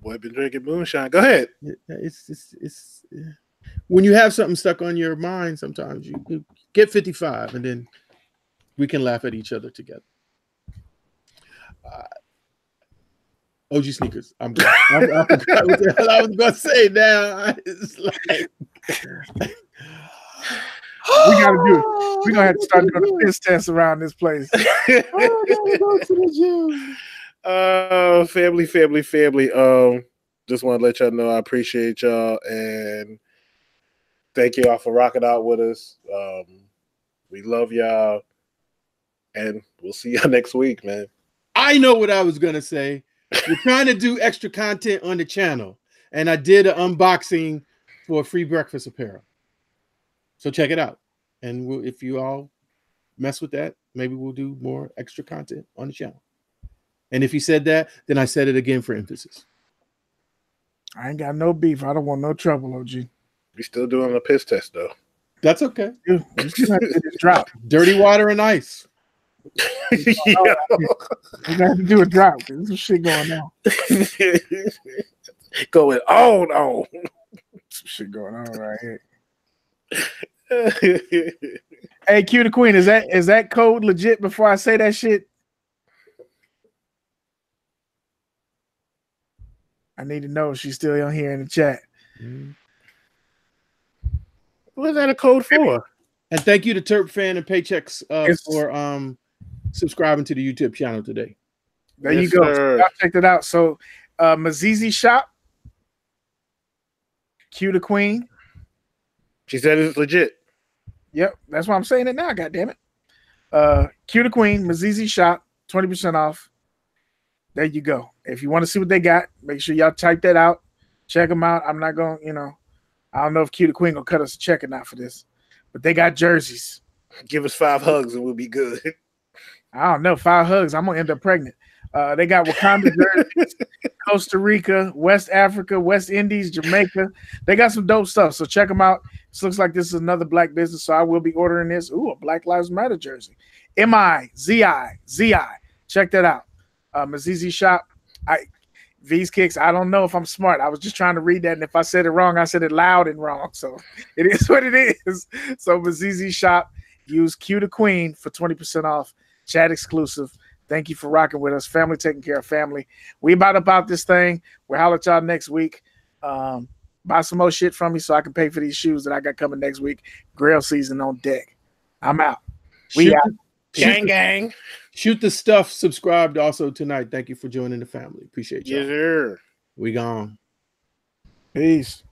Boy, been drinking moonshine. Go ahead. It's when you have something stuck on your mind, sometimes you get 55, and then we can laugh at each other together. OGSneekerz. I forgot what the hell I was going to say now. It's like... we got to do it. We're going to have to start doing a piss test around this place. I gotta go to the gym. Family. Just want to let y'all know I appreciate y'all and thank y'all for rocking out with us. We love y'all, and we'll see y'all next week, man. I know what I was gonna say. We're trying to do extra content on the channel, And I did an unboxing for free breakfast apparel. So check it out. And if you all mess with that, maybe we'll do more extra content on the channel. And if you said that, then I said it again for emphasis. I ain't got no beef. I don't want no trouble, OG. We still doing a piss test though. That's okay. You still have to do this drop. Dirty water and ice. Yeah. You have to do a drop. There's some shit going on. Going on. Some shit going on right here. Hey, Q the Queen, is that code legit before I say that shit? I need to know if she's still on here in the chat. What is that a code for? And thank you to Terp Fan and Paychecks for subscribing to the YouTube channel today. There you go. So y'all checked it out. So Mazizi Shop, Q the Queen. She said it's legit. Yep, that's why I'm saying it now, goddammit. Q the Queen, Mazizi Shop, 20% off. There you go. If you want to see what they got, make sure y'all type that out. Check them out. I'm not going, I don't know if Q the Queen gonna cut us a check or not for this, but they got jerseys. Give us 5 hugs and we'll be good. I don't know, 5 hugs. I'm gonna end up pregnant. They got Wakanda jerseys, Costa Rica, West Africa, West Indies, Jamaica. They got some dope stuff. So check them out. This looks like this is another black business, so I will be ordering this. Ooh, a Black Lives Matter jersey. MIZI. Check that out. Mazizi Shop. V's Kicks. I don't know if I'm smart. I was just trying to read that, and if I said it wrong, I said it loud and wrong. So it is what it is. So Mazizi Shop. Use Q the Queen for 20% off. Chat exclusive. Thank you for rocking with us. Family taking care of family. We about this thing. We'll holler at y'all next week. Buy some more shit from me so I can pay for these shoes that I got coming next week. Grill season on deck. I'm out. We out. Gang. Shoot the Stuff subscribed also tonight. Thank you for joining the family. Appreciate you. Yes, sir. We gone. Peace.